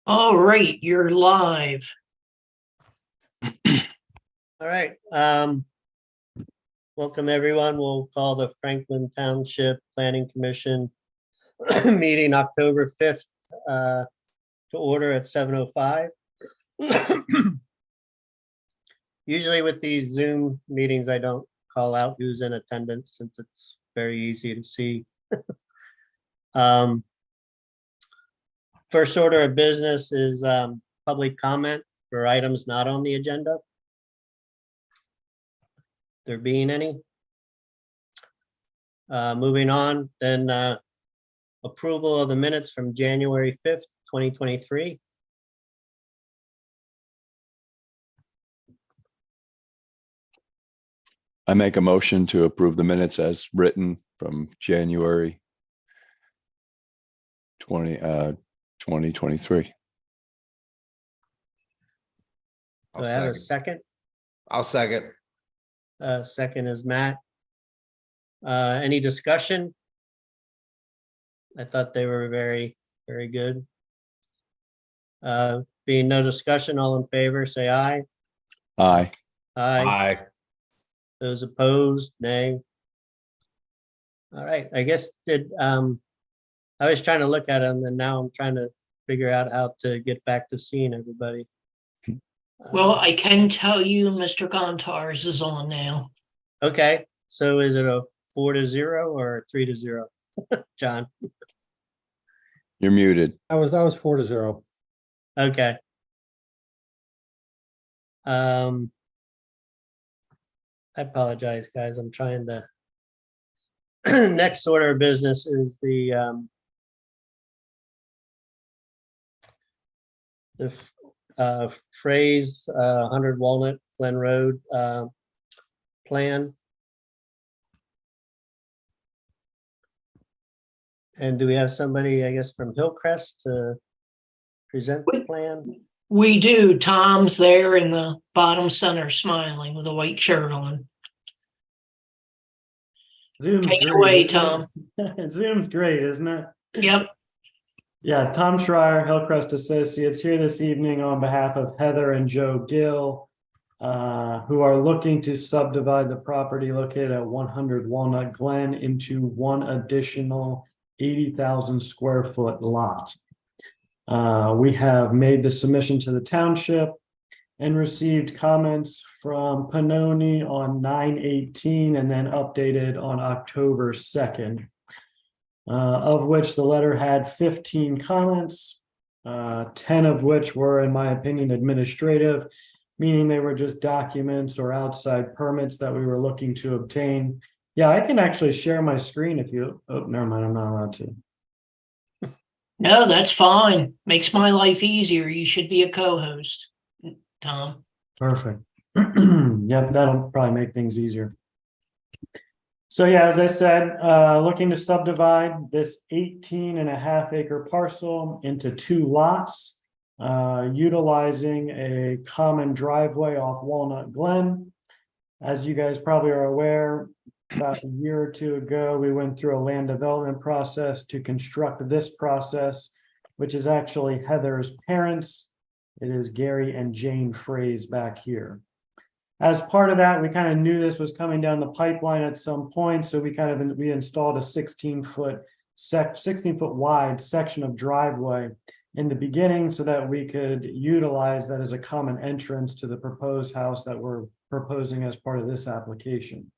All right, you're live. All right. Welcome, everyone. We'll call the Franklin Township Planning Commission meeting October 5th to order at 7:05. Usually with these Zoom meetings, I don't call out who's in attendance since it's very easy to see. First order of business is public comment for items not on the agenda. There being any. Moving on, then approval of the minutes from January 5th, 2023. I make a motion to approve the minutes as written from January 2023. Do I have a second? I'll second. Second is Matt. Any discussion? I thought they were very, very good. Being no discussion, all in favor, say aye. Aye. Aye. Aye. Those opposed, nay. All right, I guess I was trying to look at them and now I'm trying to figure out how to get back to seeing everybody. Well, I can tell you Mr. Gontars is on now. Okay, so is it a 4-0 or 3-0? John, You're muted. That was 4-0. okay. I apologize, guys. I'm trying to. Next order of business is the phrase 100 Walnut Glen Road plan. And do we have somebody, I guess, from Hillcrest to present the plan? We do. Tom's there in the bottom center smiling with a white shirt on. Zoom's Take it great, away, isn't Tom. it? Zoom's great, isn't it? Yep. Yeah, Tom Schreier, Hillcrest Associates, here this evening on behalf of Heather and Joe Gill, who are looking to subdivide the property located at 100 Walnut Glen into one additional 80,000 square foot lot. We have made the submission to the township and received comments from Pannoni on 9/18 and then updated on October 2nd, of which the letter had 15 comments, 10 of which were, in my opinion, administrative, meaning they were just documents or outside permits that we were looking to obtain. Yeah, I can actually share my screen if you, oh, never mind, I'm not allowed to. No, that's fine. Makes my life easier. You should be a co-host, Tom. Perfect. Yep, that'll probably make things easier. So yeah, as I said, looking to subdivide this 18.5 acre parcel into 2 lots, utilizing a common driveway off Walnut Glen. As you guys probably are aware, about a year or 2 ago, we went through a land development process to construct this process, which is actually Heather's parents. It is Gary and Jane Fraze back here. As part of that, we kind of knew this was coming down the pipeline at some point, so we installed a 16-foot wide section of driveway in the beginning so that we could utilize that as a common entrance to the proposed house that we're proposing as part of this application.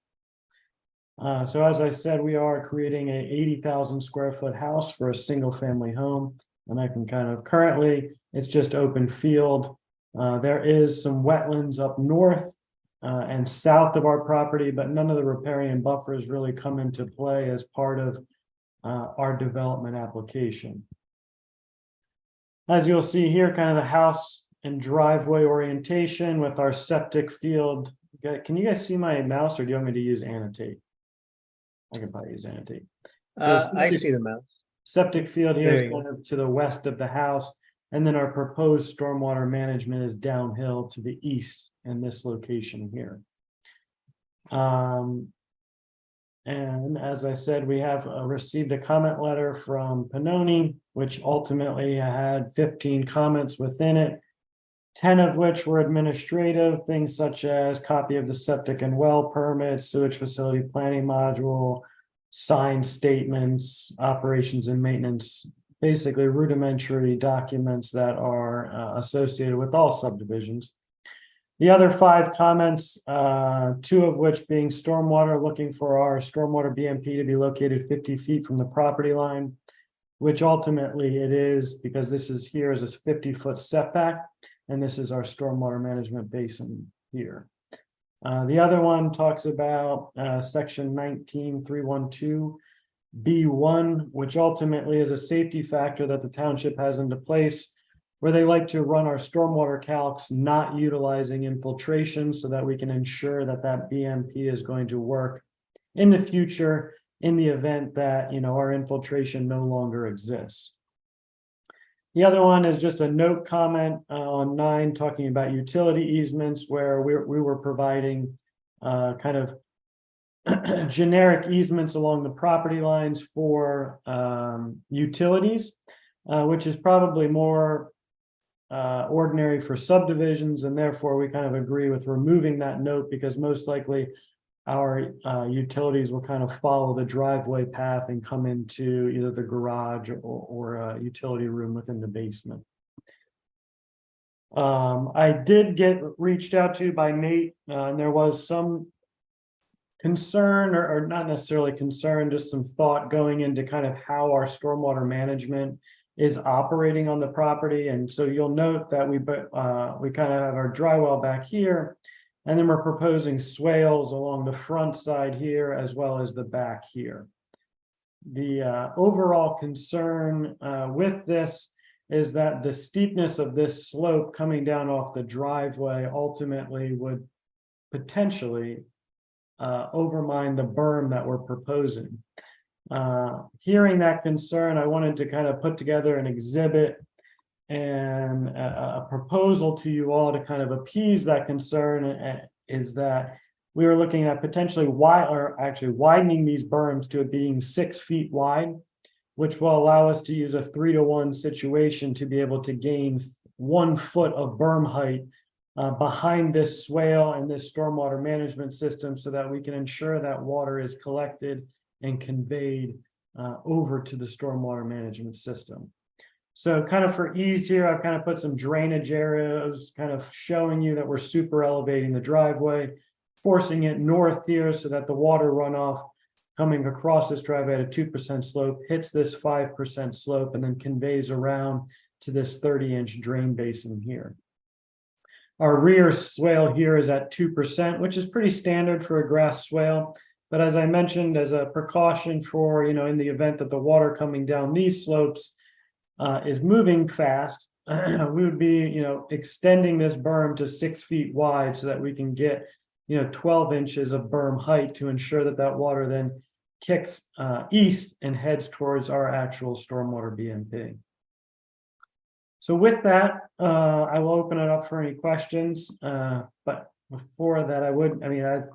So as I said, we are creating a 80,000 square foot house for a single family home. And I can kind of currently, it's just open field. There is some wetlands up north and south of our property, but none of the riparian buffers really come into play as part of our development application. As you'll see here, kind of the house and driveway orientation with our septic field. Can you guys see my mouse, or do you want me to use annotate? I can probably use annotate. So I see the mouse. septic field here There is you kind of to the west of the house, and then our proposed stormwater management is downhill to the east in this location here. And as I said, we have received a comment letter from Pannoni, which ultimately had 15 comments within it. 10 of which were administrative, things such as copy of the septic and well permit, sewage facility planning module, sign statements, operations and maintenance, basically rudimentary documents that are associated with all subdivisions. The other 5 comments, 2 of which being stormwater, looking for our stormwater BMP to be located 50 feet from the property line, which ultimately it is, because this is here is a 50-foot setback, and this is our stormwater management basin here. The other one talks about section 19312 B1, which ultimately is a safety factor that the township has into place, where they like to run our stormwater calcs, not utilizing infiltration, so that we can ensure that that BMP is going to work in the future in the event that, our infiltration no longer exists. The other one is just a note comment on 9, talking about utility easements, where we were providing kind of generic easements along the property lines for utilities, which is probably more ordinary for subdivisions, and therefore we kind of agree with removing that note, because most likely our utilities will kind of follow the driveway path and come into either the garage or a utility room within the basement. I did get reached out to by Nate, and there was some concern, or not necessarily concern, just some thought going into kind of how our stormwater management is operating on the property. And so you'll note that we kind of have our dry well back here, and then we're proposing swales along the front side here as well as the back here. The overall concern with this is that the steepness of this slope coming down off the driveway ultimately would potentially overmine the berm that we're proposing. Hearing that concern, I wanted to kind of put together an exhibit and a proposal to you all to kind of appease that concern, is that we were looking at potentially widening these berms to it being 6 feet wide, which will allow us to use a 3-to-1 situation to be able to gain 1 foot of berm height behind this swale and this stormwater management system, so that we can ensure that water is collected and conveyed over to the stormwater management system. So kind of for ease here, I've kind of put some drainage areas, kind of showing you that we're super elevating the driveway, forcing it north here so that the water runoff coming across this driveway at a 2% slope hits this 5% slope and then conveys around to this 30-inch drain basin here. Our rear swale here is at 2%, which is pretty standard for a grass swale. But as I mentioned, as a precaution for, in the event that the water coming down these slopes is moving fast, we would be, extending this berm to 6 feet wide so that we can get, 12 inches of berm height to ensure that that water then kicks east and heads towards our actual stormwater BMP. So with that, I will open it up for any questions. But before that,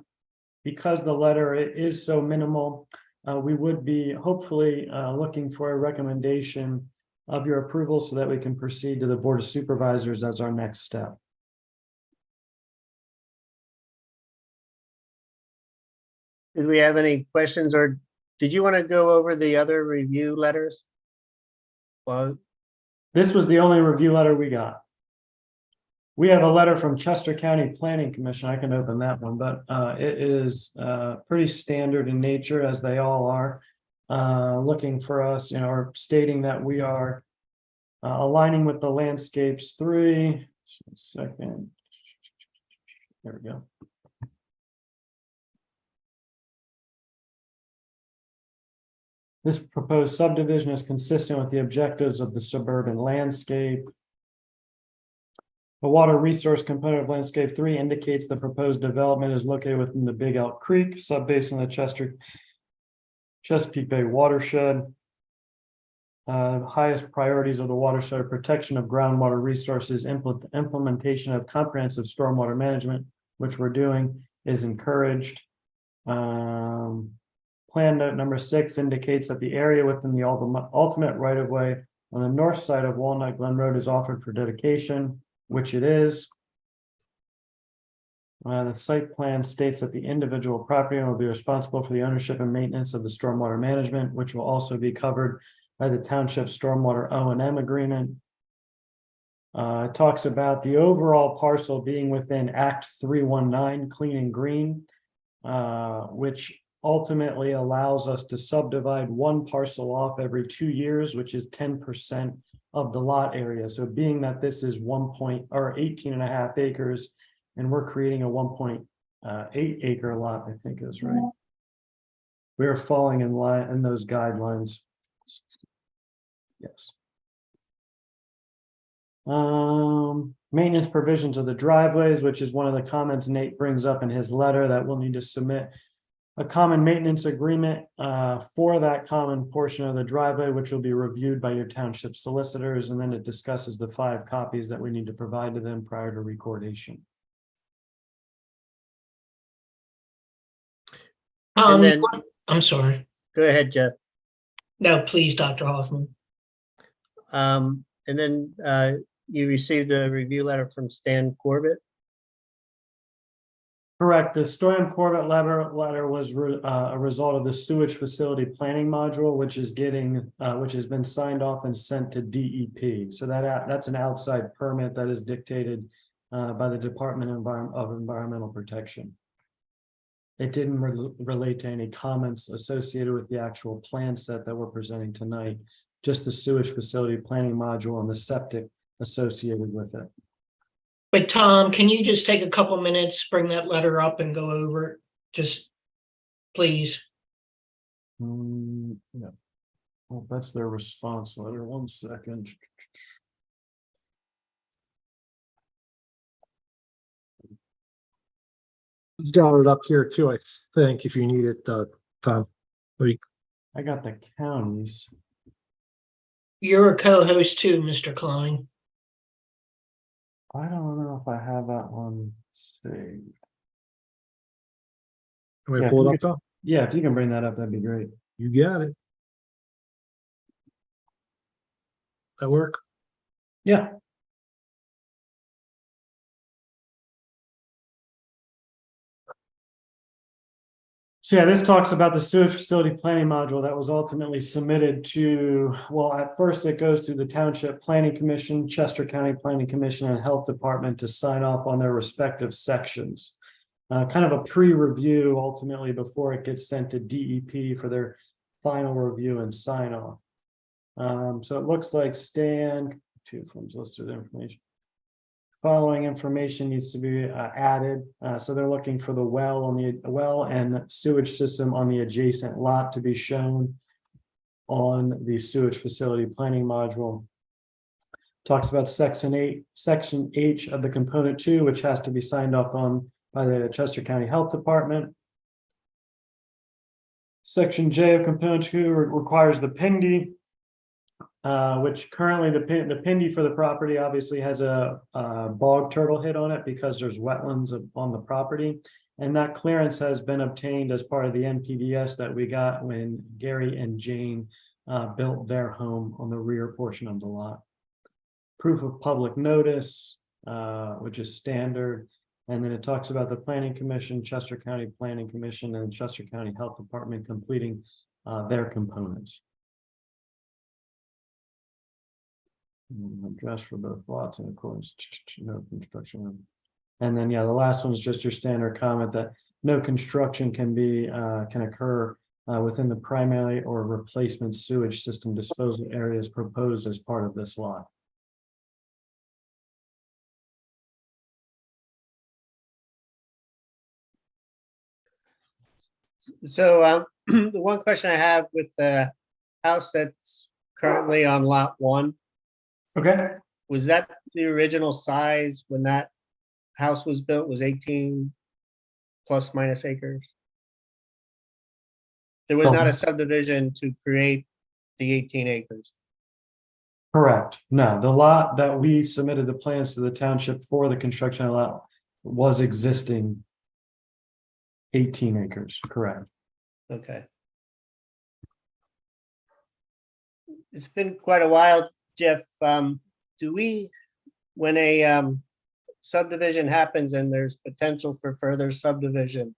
because the letter is so minimal, we would be hopefully looking for a recommendation of your approval so that we can proceed to the Board of Supervisors as our next step. Did we have any questions, or did you want to go over the other review letters? Well, This was the only review letter we got. We have a letter from Chester County Planning Commission. I can open that one, but it is pretty standard in nature, as they all are, looking for us, or stating that we are aligning with the landscapes 3. Just a second. There we go. This proposed subdivision is consistent with the objectives of the suburban landscape. The water resource component of landscape 3 indicates the proposed development is located within the Big Elk Creek subbasin of the Chesapeake Bay watershed. Highest priorities of the watershed are protection of groundwater resources, implementation of comprehensive stormwater management, which we're doing, is encouraged. Plan note number 6 indicates that the area within the ultimate right-of-way on the north side of Walnut Glen Road is offered for dedication, which it is. The site plan states that the individual property owner will be responsible for the ownership and maintenance of the stormwater management, which will also be covered by the township stormwater O&M agreement. It talks about the overall parcel being within Act 319 Clean and Green, which ultimately allows us to subdivide one parcel off every 2 years, which is 10% of the lot area. So being that this is 18.5 acres, and we're creating a 1.8 acre lot, I think is right. We're falling in line in those guidelines. Yes. Maintenance provisions of the driveways, which is one of the comments Nate brings up in his letter, that we'll need to submit a common maintenance agreement for that common portion of the driveway, which will be reviewed by your township solicitors, and then it discusses the 5 copies that we need to provide to them prior to recordation. And then, I'm sorry. go ahead, Jeff. No, please, Dr. Hoffman. And then you received a review letter from Stan Corbett. Correct. The Storm Corbett letter was a result of the sewage facility planning module, which has been signed off and sent to DEP. So that's an outside permit that is dictated by the Department of Environmental Protection. It didn't relate to any comments associated with the actual plan set that we're presenting tonight, just the sewage facility planning module and the septic associated with it. But Tom, can you just take a couple minutes, bring that letter up and go over it? Just please. Yeah. Well, that's their response letter. 1 second. It's got it up here too, I think, if you need it, Tom. I got the counties. You're a co-host too, Mr. Klein. I don't know if I have that one saved. Can we Yeah, pull if it you up, Tom? Yeah, if you can bring that up, that'd be great. You got it. That work? Yeah. So yeah, this talks about the sewage facility planning module that was ultimately submitted to, well, at first it goes through the Township Planning Commission, Chester County Planning Commission, and Health Department to sign off on their respective sections. Kind of a pre-review ultimately before it gets sent to DEP for their final review and sign off. So it looks like Stan, 2 forms listed information. Following information needs to be added. So they're looking for the well and sewage system on the adjacent lot to be shown on the sewage facility planning module. Talks about section H of the component 2, which has to be signed off on by the Chester County Health Department. Section J of component 2 requires the PINDY, which currently the PINDY for the property obviously has a bog turtle hit on it because there's wetlands on the property. And that clearance has been obtained as part of the NPDS that we got when Gary and Jane built their home on the rear portion of the lot. Proof of public notice, which is standard. And then it talks about the Planning Commission, Chester County Planning Commission, and Chester County Health Department completing their components. Address for both lots and of course, no construction. And then, yeah, the last one is just your standard comment that no construction can occur within the primary or replacement sewage system disposal areas proposed as part of this lot. So the one question I have with the house that's currently on lot 1, Okay. was that the original size when that house was built, was 18 plus minus acres? There was not a subdivision to create the 18 acres. Correct. No, the lot that we submitted the plans to the township for the construction lot was existing 18 acres, correct. Okay. It's been quite a while, Jeff. Do we, when a subdivision happens and there's potential for further subdivision,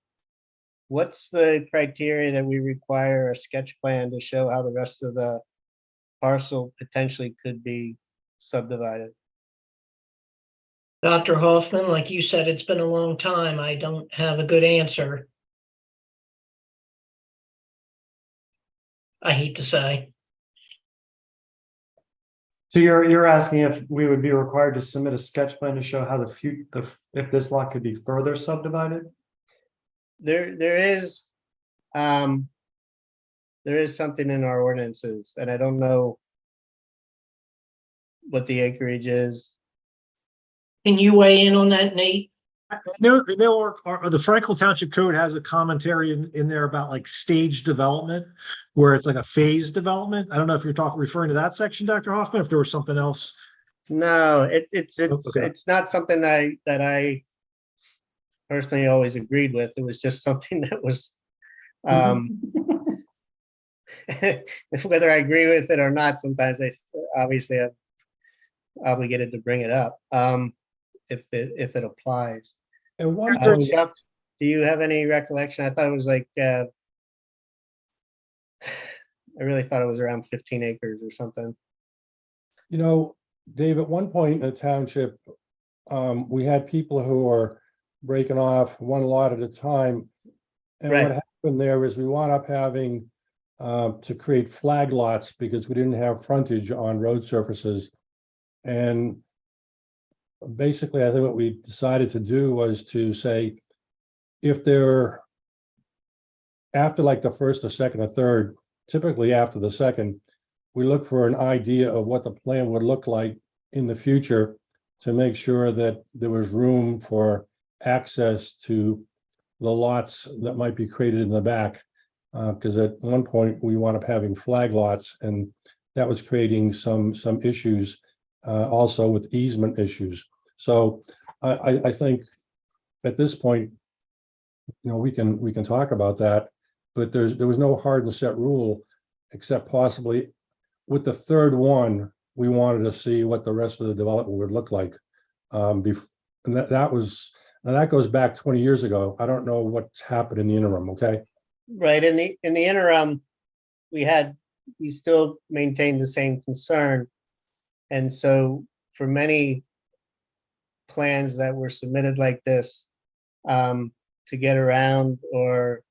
what's the criteria that we require a sketch plan to show how the rest of the parcel potentially could be subdivided? Dr. Hoffman, like you said, it's been a long time. I don't have a good answer. I hate to say. So you're asking if we would be required to submit a sketch plan to show how if this lot could be further subdivided? There is something in our ordinances, and I don't know what the acreage is. Can you weigh in on that, Nate? No, the Franklin Township Code has a commentary in there about like stage development, where it's like a phase development. I don't know if you're referring to that section, Dr. Hoffman, if there was something else. No, it's Okay. not something that I personally always agreed with. It was just something that was whether I agree with it or not, sometimes I obviously am obligated to bring it up if it applies. And one Chuck, do you have any recollection? I thought it was like I really thought it was around 15 acres or something. you know, Dave, at one point in the township, we had people who were breaking off one lot at a time. And Right. what happened there is we wound up having to create flag lots because we didn't have frontage on road surfaces. And basically, I think what we decided to do was to say, if they're after like the first or second or third, typically after the second, we look for an idea of what the plan would look like in the future to make sure that there was room for access to the lots that might be created in the back. Because at one point we wound up having flag lots, and that was creating some issues also with easement issues. So I think at this point, you know, we can talk about that, but there was no hard and set rule, except possibly with the third one, we wanted to see what the rest of the development would look like. And that goes back 20 years ago. I don't know what's happened in the interim. Okay. Right. In the interim, we still maintained the same concern. And so for many plans that were submitted like this, to get around, or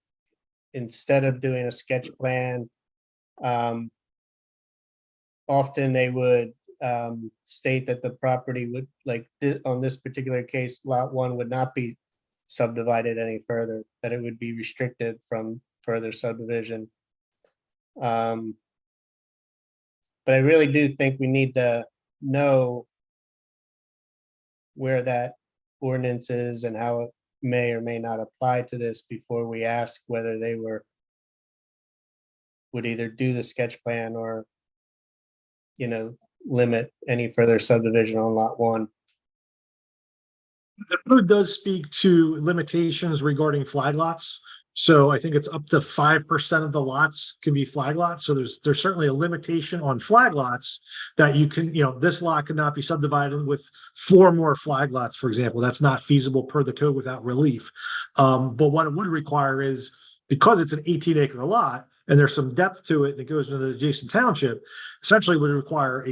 instead of doing a sketch plan, often they would state that the property would, like on this particular case, lot 1 would not be subdivided any further, that it would be restricted from further subdivision. But I really do think we need to know where that ordinance is and how it may or may not apply to this before we ask whether they would either do the sketch plan or, you know, limit any further subdivision on lot 1. The code does speak to limitations regarding flag lots. So I think it's up to 5% of the lots can be flag lots. So there's certainly a limitation on flag lots that you can, you know, this lot could not be subdivided with 4 more flag lots, for example. That's not feasible per the code without relief. But what it would require is, because it's an 18-acre lot and there's some depth to it and it goes into the adjacent township, essentially would require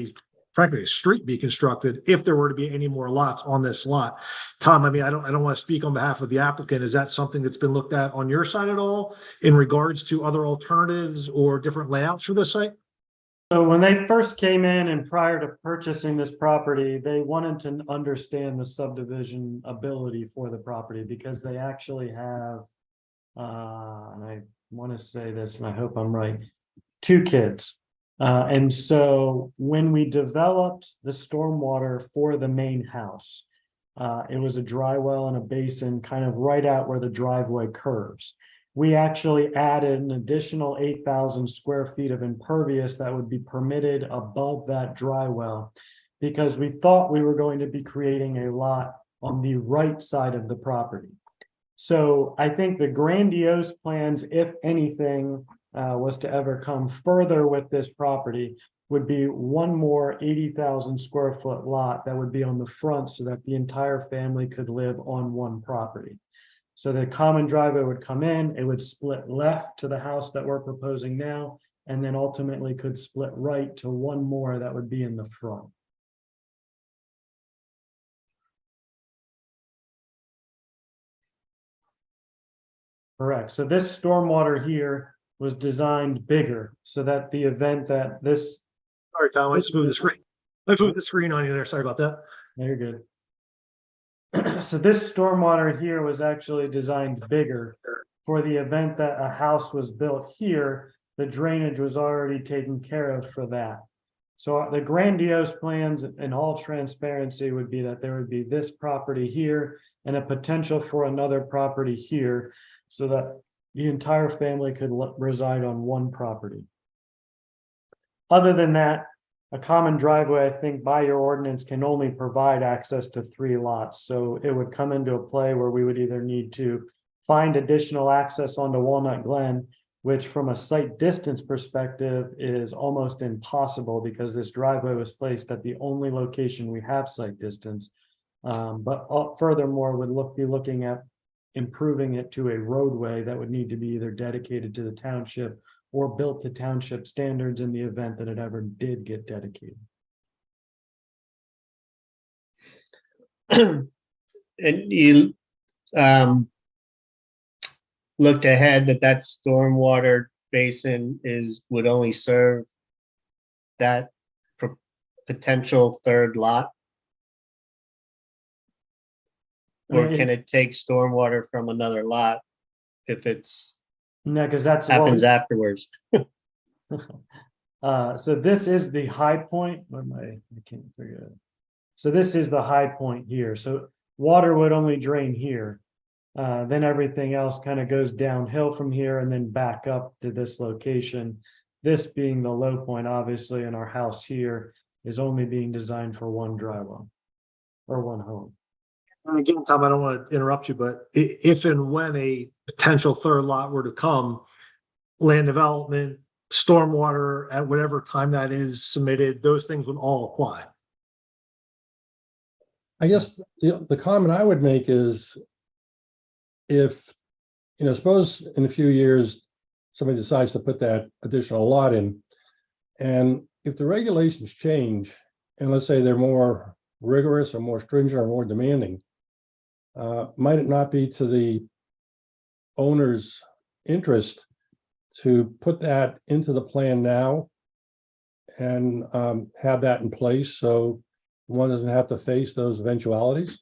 frankly, a street be constructed if there were to be any more lots on this lot. Tom, I mean, I don't want to speak on behalf of the applicant. Is that something that's been looked at on your side at all in regards to other alternatives or different layouts for this site? So when they first came in and prior to purchasing this property, they wanted to understand the subdivision ability for the property, because they actually have, and I want to say this and I hope I'm right, 2 kids. And so when we developed the stormwater for the main house, it was a dry well and a basin kind of right out where the driveway curves. We actually added an additional 8,000 square feet of impervious that would be permitted above that dry well, because we thought we were going to be creating a lot on the right side of the property. So I think the grandiose plans, if anything, was to ever come further with this property, would be one more 80,000 square foot lot that would be on the front so that the entire family could live on one property. So the common driveway would come in, it would split left to the house that we're proposing now, and then ultimately could split right to one more that would be in the front. Correct. So this stormwater here was designed bigger so that the event that this, Sorry, Tom, I just moved the screen. I moved the screen on you there. Sorry about that. you're good. So this stormwater here was actually designed bigger for the event that a house was built here, the drainage was already taken care of for that. So the grandiose plans in all transparency would be that there would be this property here and a potential for another property here so that the entire family could reside on one property. Other than that, a common driveway, I think by your ordinance can only provide access to 3 lots. So it would come into a play where we would either need to find additional access onto Walnut Glen, which from a site distance perspective is almost impossible because this driveway was placed at the only location we have site distance. But furthermore, would be looking at improving it to a roadway that would need to be either dedicated to the township or built to township standards in the event that it ever did get dedicated. And you looked ahead that stormwater basin would only serve that potential third lot? Or can it take stormwater from another lot if it's No, because that's happens afterwards? So this is the high point. I can't figure it out. So this is the high point here. So water would only drain here. Then everything else kind of goes downhill from here and then back up to this location. This being the low point, obviously, in our house here is only being designed for one dry well or one home. And again, Tom, I don't want to interrupt you, but if and when a potential third lot were to come, land development, stormwater, at whatever time that is submitted, those things would all apply. I guess the comment I would make is if, suppose in a few years, somebody decides to put that additional lot in, and if the regulations change, and let's say they're more rigorous or more stringent or more demanding, might it not be to the owner's interest to put that into the plan now and have that in place so one doesn't have to face those eventualities?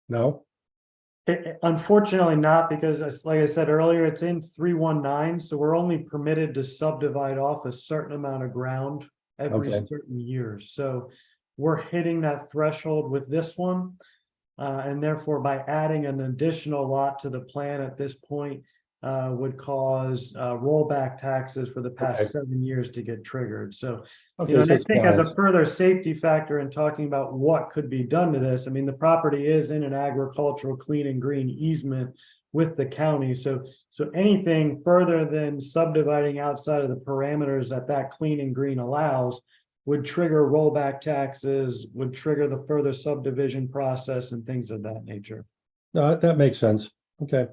No? Unfortunately not, because like I said earlier, it's in 319, so we're only permitted to subdivide off a certain amount of ground every Okay. certain year. So we're hitting that threshold with this one. And therefore, by adding an additional lot to the plan at this point, would cause rollback taxes for the past Okay. 7 years to get triggered. So, Okay, and so I it's think as a balanced. further safety factor in talking about what could be done to this, I mean, the property is in an agricultural clean and green easement with the county. So anything further than subdividing outside of the parameters that clean and green allows would trigger rollback taxes, would trigger the further subdivision process and things of that nature. No, that makes sense. Okay.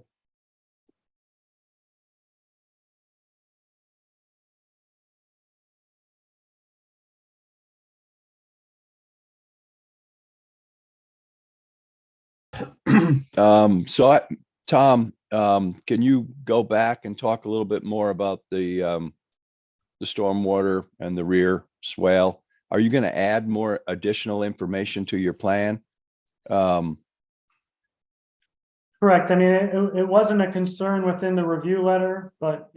Tom, can you go back and talk a little bit more about the stormwater and the rear swale? Are you going to add more additional information to your plan? Correct. I mean, it wasn't a concern within the review letter, but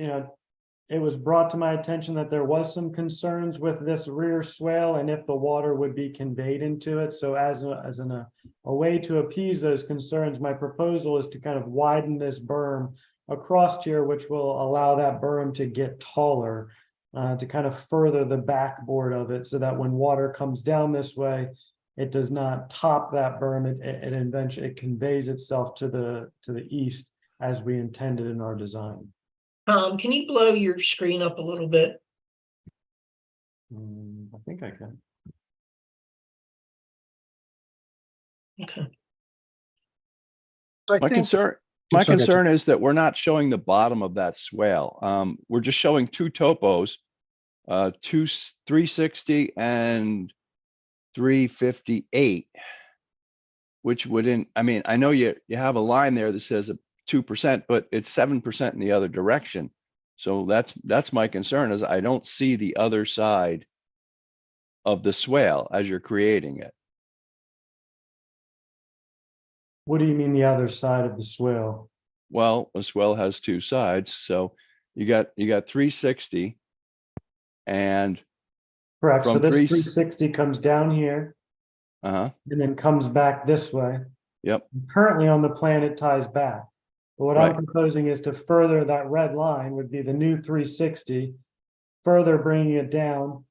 it was brought to my attention that there was some concerns with this rear swale and if the water would be conveyed into it. So as a way to appease those concerns, my proposal is to kind of widen this berm across here, which will allow that berm to get taller, to kind of further the backboard of it so that when water comes down this way, it does not top that berm. It conveys itself to the east as we intended in our design. Can you blow your screen up a little bit? I think I can. Okay. I My think, concern, Oh, my sorry, gotcha. concern is that we're not showing the bottom of that swale. We're just showing two topos, 360 and 358. Which wouldn't, I mean, I know you have a line there that says 2%, but it's 7% in the other direction. So that's my concern, is I don't see the other side of the swale as you're creating it. What do you mean the other side of the swale? Well, a swale has two sides, so you got 360 and Correct, so from this 3, 360 comes down here uh-huh, and then comes back this way. yep, Currently on the plan, it ties back. But what I'm Right. proposing is to further that red line would be the new 360, further bringing it down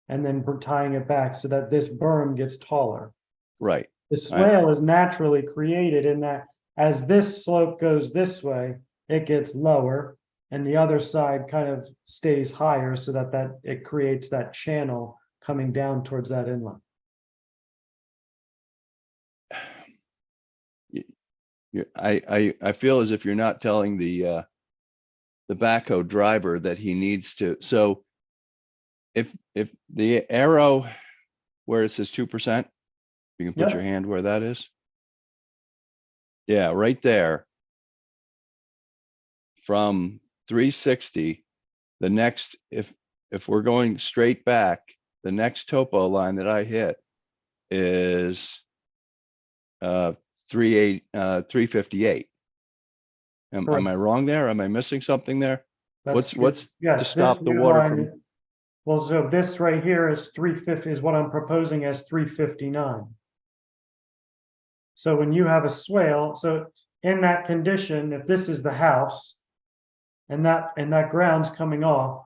and then tying it back so that this berm gets taller. right, The swale is naturally created in that as this slope goes this way, it gets lower and the other side kind of stays higher so that it creates that channel coming down towards that inlet. I feel as if you're not telling the backhoe driver that he needs to, so if the arrow where it says 2%, you can put Yep. your hand where that is. Yeah, right there. From 360, the next, if we're going straight back, the next topo line that I hit is 358. Am I wrong there? Am I missing something there? That's What's good. Yes, to this stop the new water line- from? Well, so this right here is 350 is what I'm proposing as 359. So when you have a swale, so in that condition, if this is the house and that ground's coming off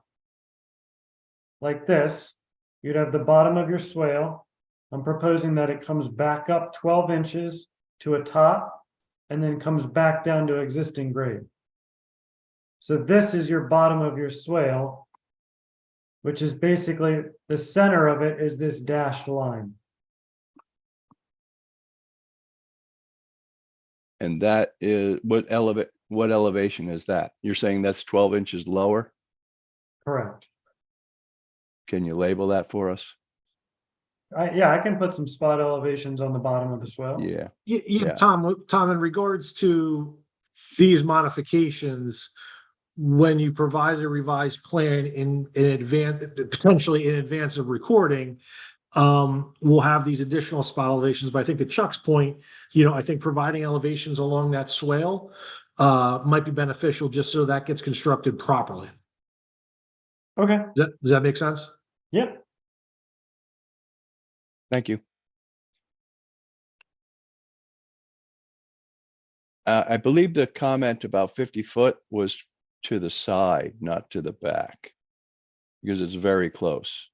like this, you'd have the bottom of your swale. I'm proposing that it comes back up 12 inches to a top and then comes back down to existing grade. So this is your bottom of your swale, which is basically the center of it is this dashed line. And that is, what elevation is that? You're saying that's 12 inches lower? Correct. Can you label that for us? Yeah, I can put some spot elevations on the bottom of the swale. Yeah, Yeah, Yeah. Tom, in regards to these modifications, when you provide a revised plan in advance, potentially in advance of recording, we'll have these additional spot elevations, but I think to Chuck's point, I think providing elevations along that swale might be beneficial just so that gets constructed properly. Okay, Does that make sense? yep. thank you. I believe the comment about 50 foot was to the side, not to the back. Because it's very close.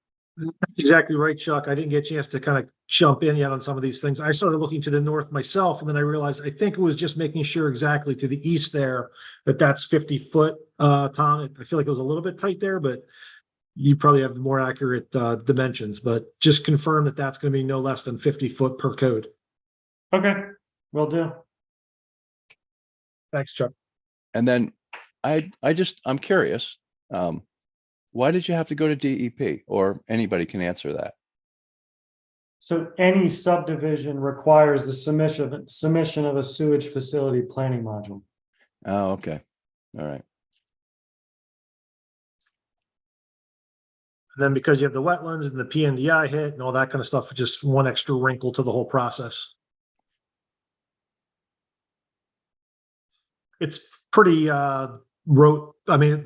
Exactly right, Chuck. I didn't get a chance to kind of jump in yet on some of these things. I started looking to the north myself, and then I realized I think it was just making sure exactly to the east there that's 50 foot. Tom, I feel like it was a little bit tight there, but you probably have the more accurate dimensions. But just confirm that that's going to be no less than 50 foot per code. Okay, will do. Thanks, Chuck. And then I'm curious. Why did you have to go to DEP, or anybody can answer that? So any subdivision requires the submission of a sewage facility planning module. Oh, okay. All right. And then because you have the wetlands and the PNDI hit and all that kind of stuff, just one extra wrinkle to the whole process. It's pretty rote. I mean,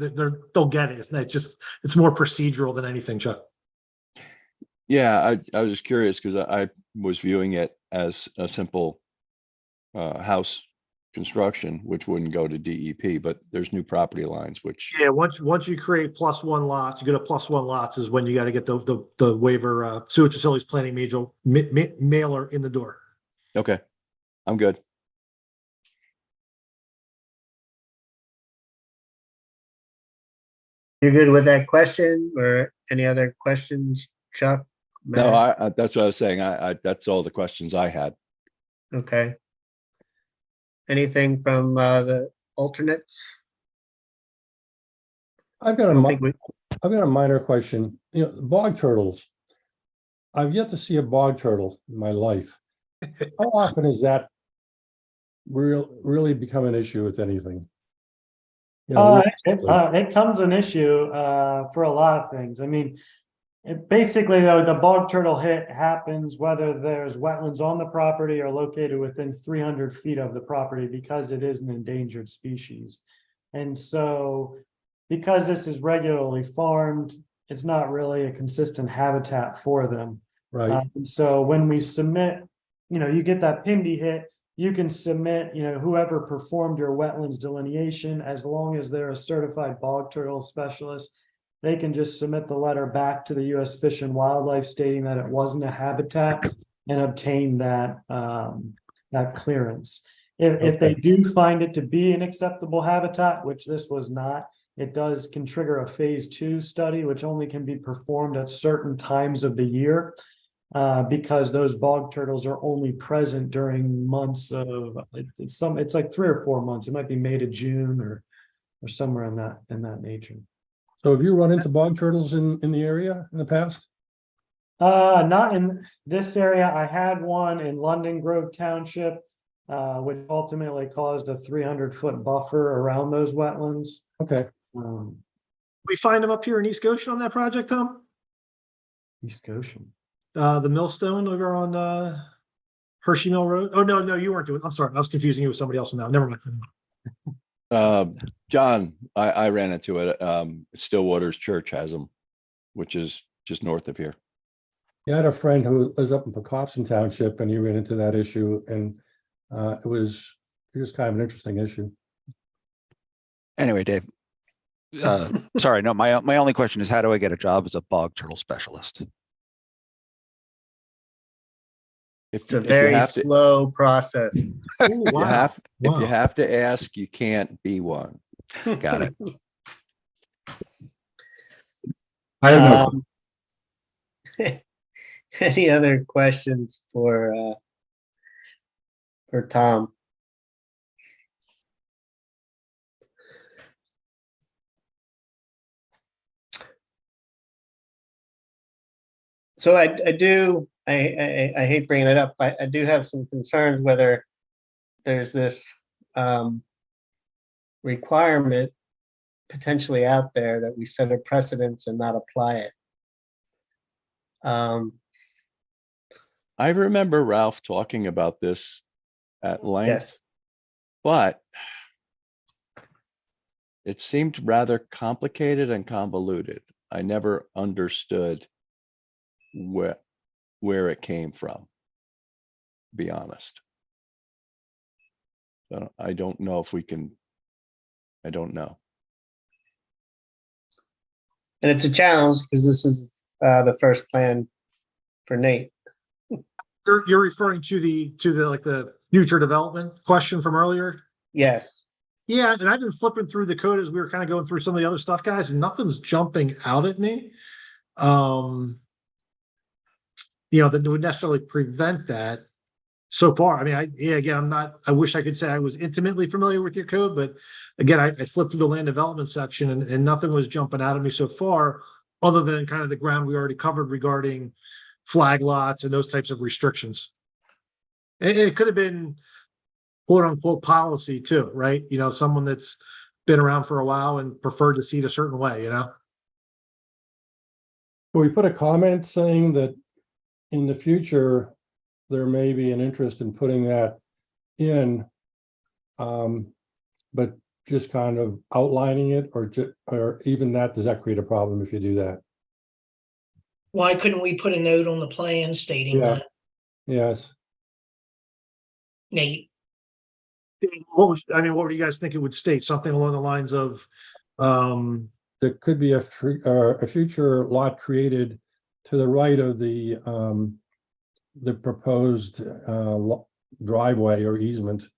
they'll get it. It's more procedural than anything, Chuck. Yeah, I was just curious because I was viewing it as a simple house construction, which wouldn't go to DEP, but there's new property lines, which, Yeah, once you create +1 lots, you get a +1 lots is when you got to get the waiver sewage facilities planning mailer in the door. okay, I'm good. You good with that question or any other questions, Chuck? No, Matt? that's what I was saying. That's all the questions I had. Okay. Anything from the alternates? I've got I a, don't mi- think we, I've got a minor question. You know, bog turtles. I've yet to see a bog turtle in my life. How often is that really become an issue with anything? You know, realistically. It comes an issue for a lot of things. I mean, basically though, the bog turtle hit happens whether there's wetlands on the property or located within 300 feet of the property because it is an endangered species. And so because this is regularly farmed, it's not really a consistent habitat for them. Right. And so when we submit, you get that PINDY hit, you can submit, whoever performed your wetlands delineation, as long as they're a certified bog turtle specialist, they can just submit the letter back to the U.S. Fish and Wildlife stating that it wasn't a habitat and obtain that clearance. If they do find it to be an acceptable habitat, which this was not, it can trigger a phase 2 study, which only can be performed at certain times of the year. Because those bog turtles are only present during months of it's like 3 or 4 months. It might be May to June or somewhere in that nature. So have you run into bog turtles in the area in the past? Not in this area. I had one in London Grove Township, which ultimately caused a 300-foot buffer around those wetlands. Okay. We find them up here in East Goshen on that project, Tom? East Goshen. The millstone over on Hershey Mill Road. Oh, no, you weren't doing. I'm sorry, I was confusing you with somebody else now. Never mind. John, I ran into it. Stillwater's church has them, which is just north of here. Yeah, I had a friend who lives up in Pocopson Township, and he ran into that issue, and it was kind of an interesting issue. Anyway, Dave. Sorry, no, my only question is, how do I get a job as a bog turtle specialist? it's a very slow process. Ooh, wow. If you have to ask, you can't be one. Got it. I have Any other questions for Tom? So I hate bringing it up, but I do have some concerns whether there's this requirement potentially out there that we set a precedence and not apply it. I remember Ralph talking about this at length, Yes. but it seemed rather complicated and convoluted. I never understood where it came from, to be honest. So I don't know if we can, I don't know. And it's a challenge because this is the first plan for Nate. You're referring to the like the future development question from earlier? Yes. Yeah, and I've been flipping through the code as we were kind of going through some of the other stuff, guys, and nothing's jumping out at me. That would necessarily prevent that so far. I mean, I wish I could say I was intimately familiar with your code, but again, I flipped through the land development section and nothing was jumping out at me so far, other than kind of the ground we already covered regarding flag lots and those types of restrictions. And it could have been quote unquote policy too, right? Someone that's been around for a while and preferred to see it a certain way, We put a comment saying that in the future, there may be an interest in putting that in, but just kind of outlining it, or even that, does that create a problem if you do that? Why couldn't we put a note on the plan stating Yeah. that, Yes. Nate? What do you guys think it would state? Something along the lines of, There could be a future lot created to the right of the proposed driveway or easement,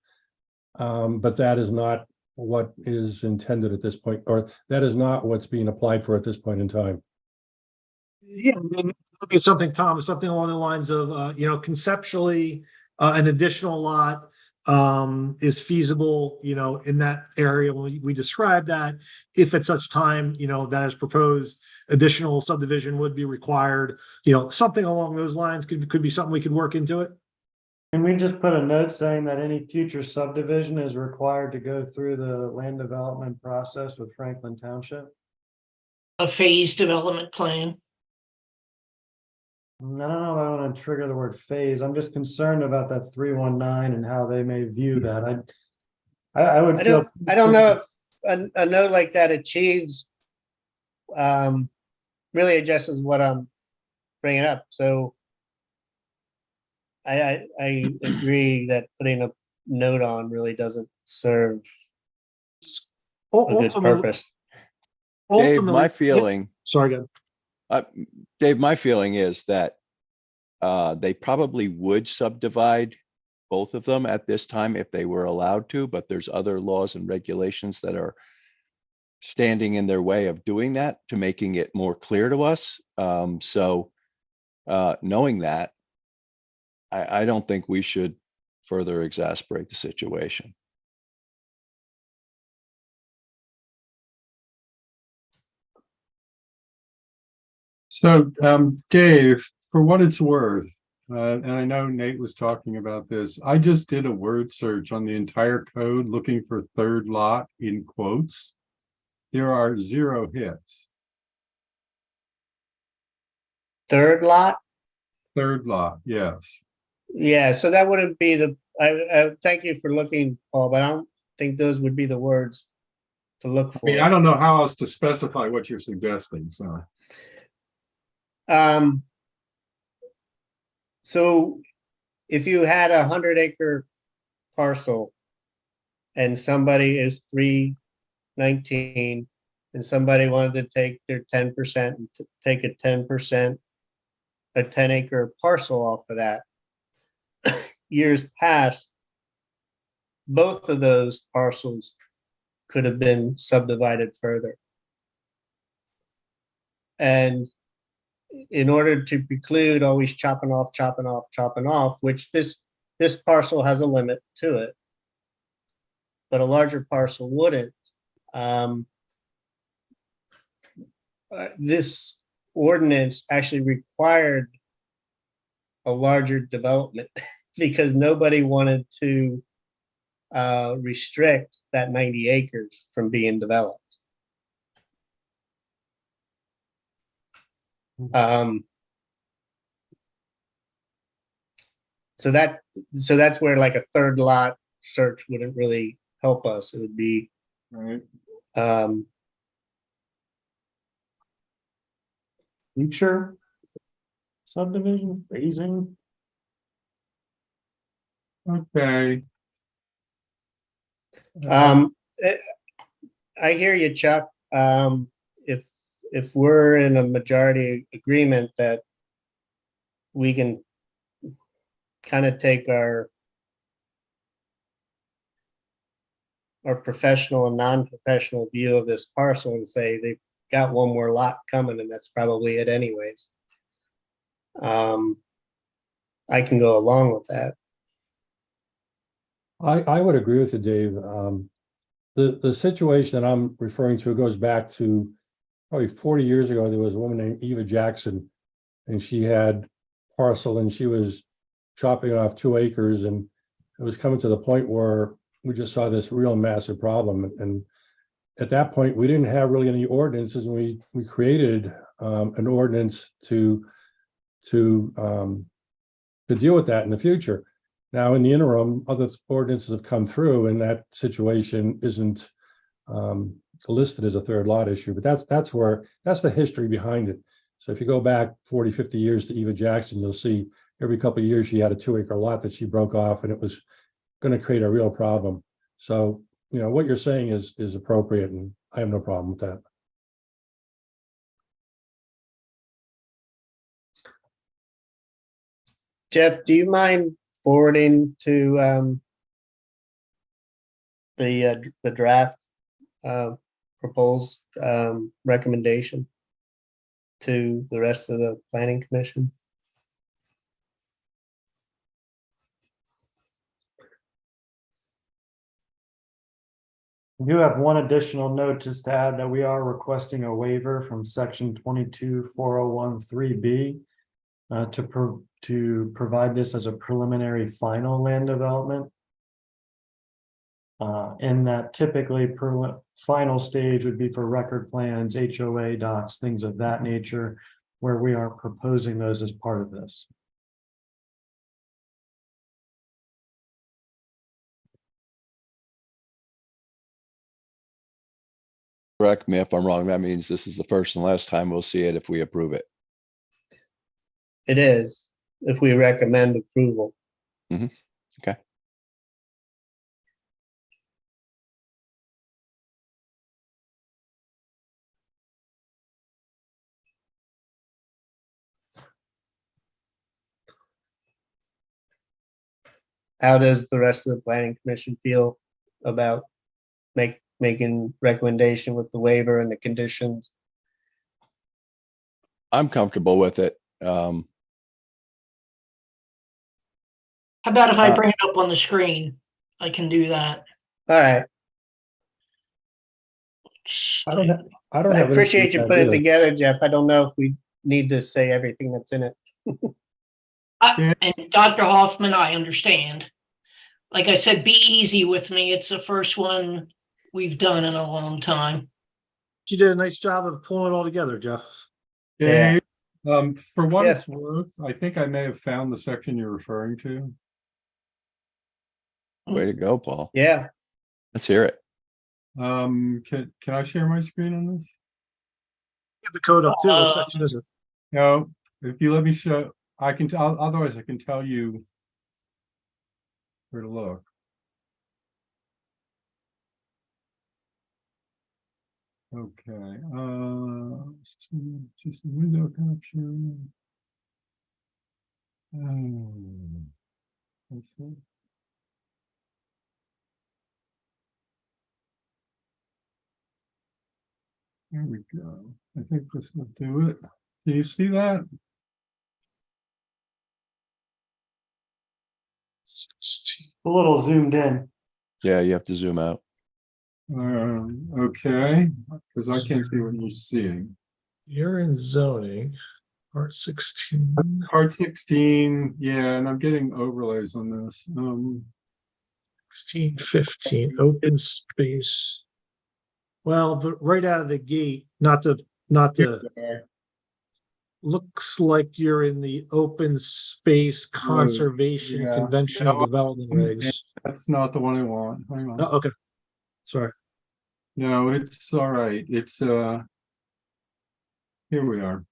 but that is not what is intended at this point, or that is not what's being applied for at this point in time. Yeah, I mean, look at something, Tom, something along the lines of, conceptually, an additional lot is feasible, in that area. When we describe that, if at such time, that is proposed, additional subdivision would be required, something along those lines could be something we could work into it. Can we just put a note saying that any future subdivision is required to go through the land development process with Franklin Township? A phased development plan. I don't know if I want to trigger the word phase. I'm just concerned about that 319 and how they may view that. I would feel. I don't know if a note like that achieves, really addresses what I'm bringing up. So I agree that putting a note on really doesn't serve a good purpose. Dave, my Ultimately, feeling, sorry, go ahead. Dave, my feeling is that they probably would subdivide both of them at this time if they were allowed to, but there's other laws and regulations that are standing in their way of doing that, to making it more clear to us. So knowing that, I don't think we should further exasperate the situation. So, Dave, for what it's worth, and I know Nate was talking about this, I just did a word search on the entire code looking for third lot in quotes. There are 0 hits. Third lot? Third lot, yes. Yeah, so that wouldn't be I thank you for looking, Paul, but I don't think those would be the words to look I mean, for. I don't know how else to specify what you're suggesting, so. So if you had a 100-acre parcel and somebody is 319 and somebody wanted to take their 10% and take a 10%, a 10-acre parcel off of that, years past, both of those parcels could have been subdivided further. And in order to preclude always chopping off, which this parcel has a limit to it, but a larger parcel wouldn't. This ordinance actually required a larger development because nobody wanted to restrict that 90 acres from being developed. So that's where like a third lot search wouldn't really help us. It would be Right. Future subdivision phasing. Okay. I hear you, Chuck. If we're in a majority agreement that we can kind of take our professional and non-professional view of this parcel and say they've got one more lot coming and that's probably it anyways. I can go along with that. I would agree with you, Dave. The situation that I'm referring to goes back to probably 40 years ago. There was a woman named Eva Jackson, and she had parcel and she was chopping off 2 acres, and it was coming to the point where we just saw this real massive problem. And at that point, we didn't have really any ordinances, and we created an ordinance to deal with that in the future. Now, in the interim, other ordinances have come through, and that situation isn't listed as a third lot issue, but that's the history behind it. So if you go back 40, 50 years to Eva Jackson, you'll see every couple of years she had a 2-acre lot that she broke off, and it was going to create a real problem. So, what you're saying is appropriate, and I have no problem with that. Jeff, do you mind forwarding to the draft proposed recommendation to the rest of the planning commission? I do have one additional note just to add that we are requesting a waiver from section 22-4013B to provide this as a preliminary final land development. In that typically final stage would be for record plans, HOA docs, things of that nature, where we are proposing those as part of this. Correct me if I'm wrong. That means this is the first and last time we'll see it if we approve it. It is, if we recommend approval. Okay. How does the rest of the planning commission feel about making recommendation with the waiver and the conditions? I'm comfortable with it. How about if I Uh, bring it up on the screen? I can do that. All right, I don't have I an issue appreciate you with putting it that together, Jeff. I don't know if we need to say everything that's in it. And Dr. Hoffman, I understand. Like I said, be easy with me. It's the first one we've done in a long time. You did a nice job of pulling it all together, Jeff. Yeah. Dave, for what Yeah. it's worth, I think I may have found the section you're referring to. Way to go, Paul. Yeah, Let's hear it. Can I share my screen on this? Get the code up too. What section is it? No, if you let me show, I can tell, otherwise I can tell you where to look. Okay, just a window capture. Let's see. There we go. I think this will do it. Do you see that? A little zoomed in. Yeah, you have to zoom out. Okay, because I can't see what you're seeing. You're in zoning, part 16. Part 16, yeah, and I'm getting overlays on this. 16, 15, open space. Well, but right out of the gate, not the, looks like you're in the open space conservation yeah. conventional No, development I'm- regs. That's not the one I want. Hang on. Oh, okay. Sorry. No, it's all right. It's here we are.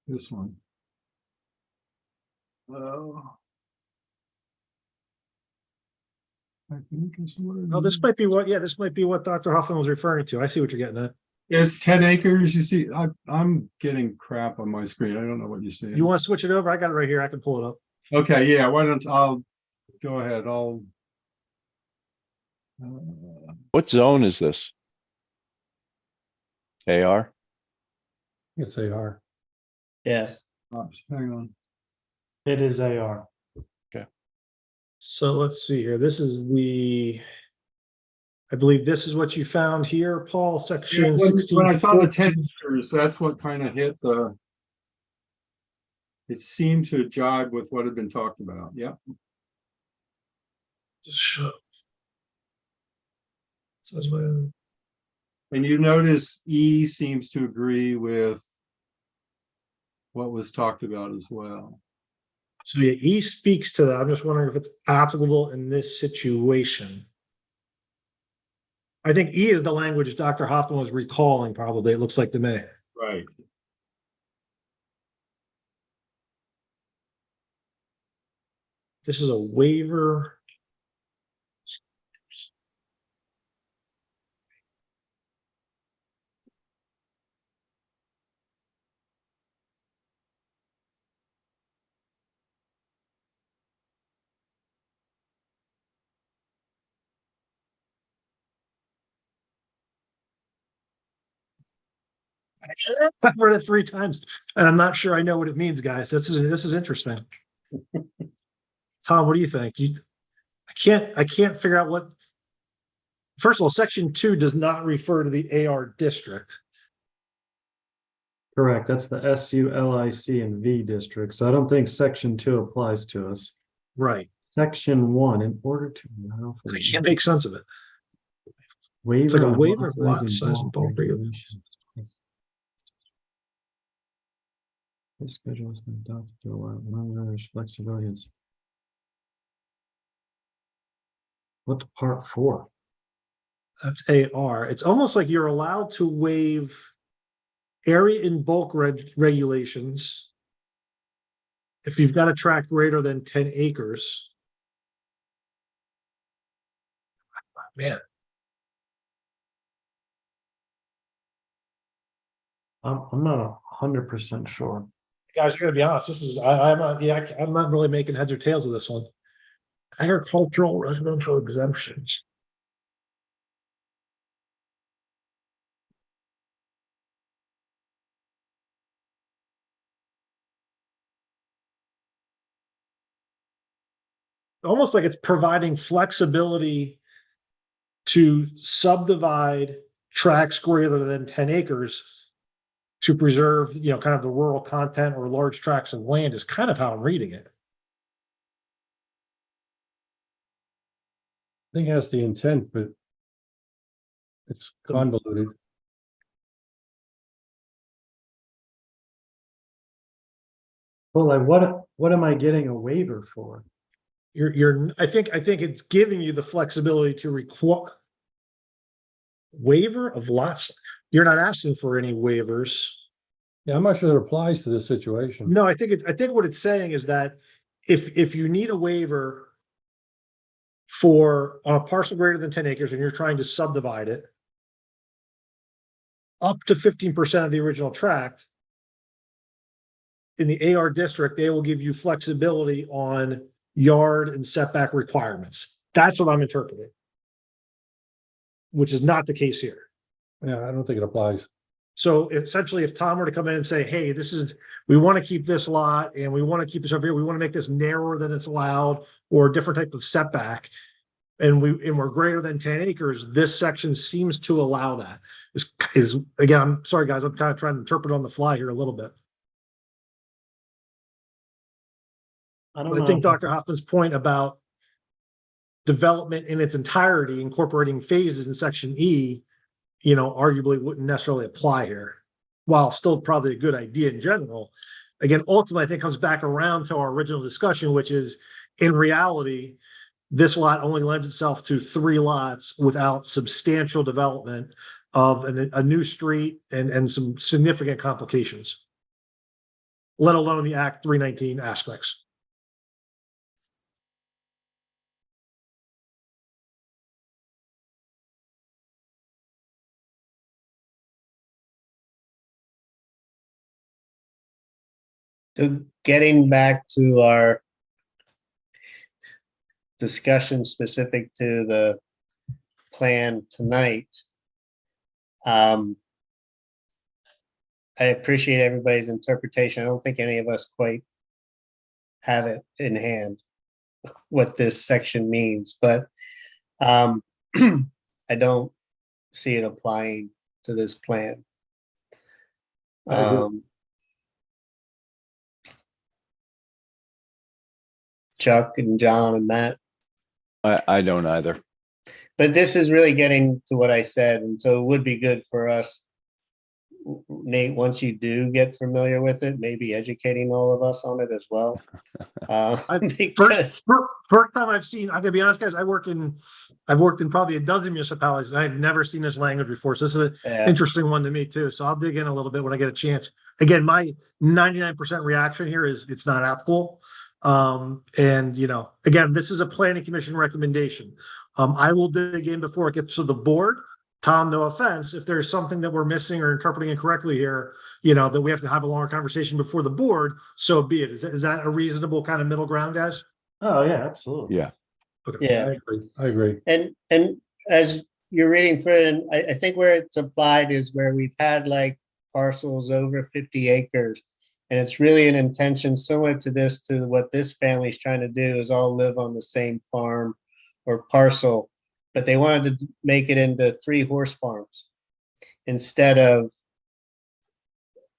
This one. Oh. I think it's what it Oh, this is. might be what, yeah, this might be what Dr. Hoffman was referring to. I see what you're getting at. It's 10 acres. You see, I'm getting crap on my screen. I don't know what you see. You want to switch it over? I got it right here. I can pull it up. Okay, yeah, why don't I'll go ahead. I'll What zone is this? AR? Yes, they are. yes. hang on. It is AR. So let's see here. This is I believe this is what you found here, Paul, Yeah, section when 16. I saw the 10 acres, that's what kind of hit the. It seemed to jive with what had been talked about. Yeah. And you notice E seems to agree with what was talked about as well. So yeah, E speaks to that. I'm just wondering if it's applicable in this situation. I think E is the language Dr. Hoffman was recalling, probably, it looks like to me. Right. This is a waiver. I've read it 3 times and I'm not sure I know what it means, guys. This is interesting. Tom, what do you think? I can't figure out what. First of all, section 2 does not refer to the AR district. Correct, that's the SULIC and V district, so I don't think section 2 applies to us. Right. Section 1, in order to allow for I the can't make sense of it. waiver like a of waiver lot of lot size size and and bulk bulk regulations. This schedule has been adopted to allow non-owners flexibility. What's part 4? That's AR. It's almost like you're allowed to waive area in bulk regulations if you've got a tract greater than 10 acres. Man, I'm not 100% sure. guys, I gotta be honest. This is I'm not. Yeah, I'm not really making heads or tails of this one. Agricultural residential exemptions. Almost like it's providing flexibility to subdivide tracts greater than 10 acres to preserve, kind of the rural content or large tracts of land is kind of how I'm reading it. I think that's the intent, but it's convoluted. Well, like what am I getting a waiver for? I think it's giving you the flexibility to require waiver of lots. You're not asking for any waivers. Yeah, I'm not sure it applies to this situation. No, I think what it's saying is that if you need a waiver for on a parcel greater than 10 acres and you're trying to subdivide it up to 15% of the original tract, in the AR district, they will give you flexibility on yard and setback requirements. That's what I'm interpreting, which is not the case here. Yeah, I don't think it applies. So essentially, if Tom were to come in and say, hey, we want to keep this lot and we want to keep this over here, we want to make this narrower than it's allowed or a different type of setback, and we're greater than 10 acres, this section seems to allow that. Is again, I'm sorry, guys, I'm kind of trying to interpret on the fly here a little bit. I don't But know. I think Dr. Hoffman's point about development in its entirety, incorporating phases in section E, arguably wouldn't necessarily apply here. While still probably a good idea in general. Again, ultimately, I think comes back around to our original discussion, which is in reality, this lot only lends itself to 3 lots without substantial development of a new street and some significant complications, let alone the Act 319 aspects. So getting back to our discussion specific to the plan tonight, I appreciate everybody's interpretation. I don't think any of us quite have it in hand what this section means, but I don't see it applying to this plan. Chuck and John and Matt. I don't either. But this is really getting to what I said, and so it would be good for us, Nate, once you do get familiar with it, maybe educating all of us on it as well. Because First time I've seen, I'm gonna be honest, guys, I've worked in probably a dozen municipalities and I've never seen this language before. So this is an interesting one to me too. So I'll dig in a little bit when I get a chance. Again, my 99% reaction here is it's not applicable. And again, this is a planning commission recommendation. I will dig in before it gets to the board. Tom, no offense, if there's something that we're missing or interpreting incorrectly here, that we have to have a longer conversation before the board, so be it. Is that a reasonable kind of middle ground, guys? Oh, yeah, absolutely. Yeah. Okay. yeah, I agree. and as you're reading through it, and I think where it's applied is where we've had like parcels over 50 acres. And it's really an intention similar to this, to what this family's trying to do, is all live on the same farm or parcel. But they wanted to make it into 3 horse farms instead of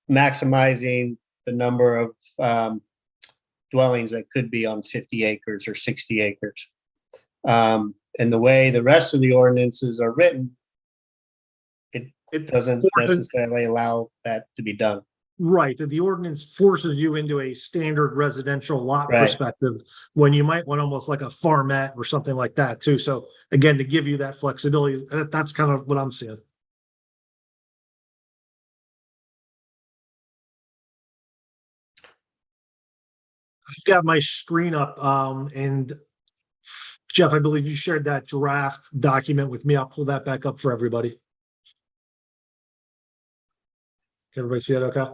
maximizing the number of dwellings that could be on 50 acres or 60 acres. And the way the rest of the ordinances are written, it doesn't necessarily allow that to be done. Right, that the ordinance forces you into a standard residential lot Right. perspective, when you might want almost like a farmette or something like that too. So again, to give you that flexibility, that's kind of what I'm seeing. I've got my screen up, and Jeff, I believe you shared that draft document with me. I'll pull that back up for everybody. Can everybody see that okay?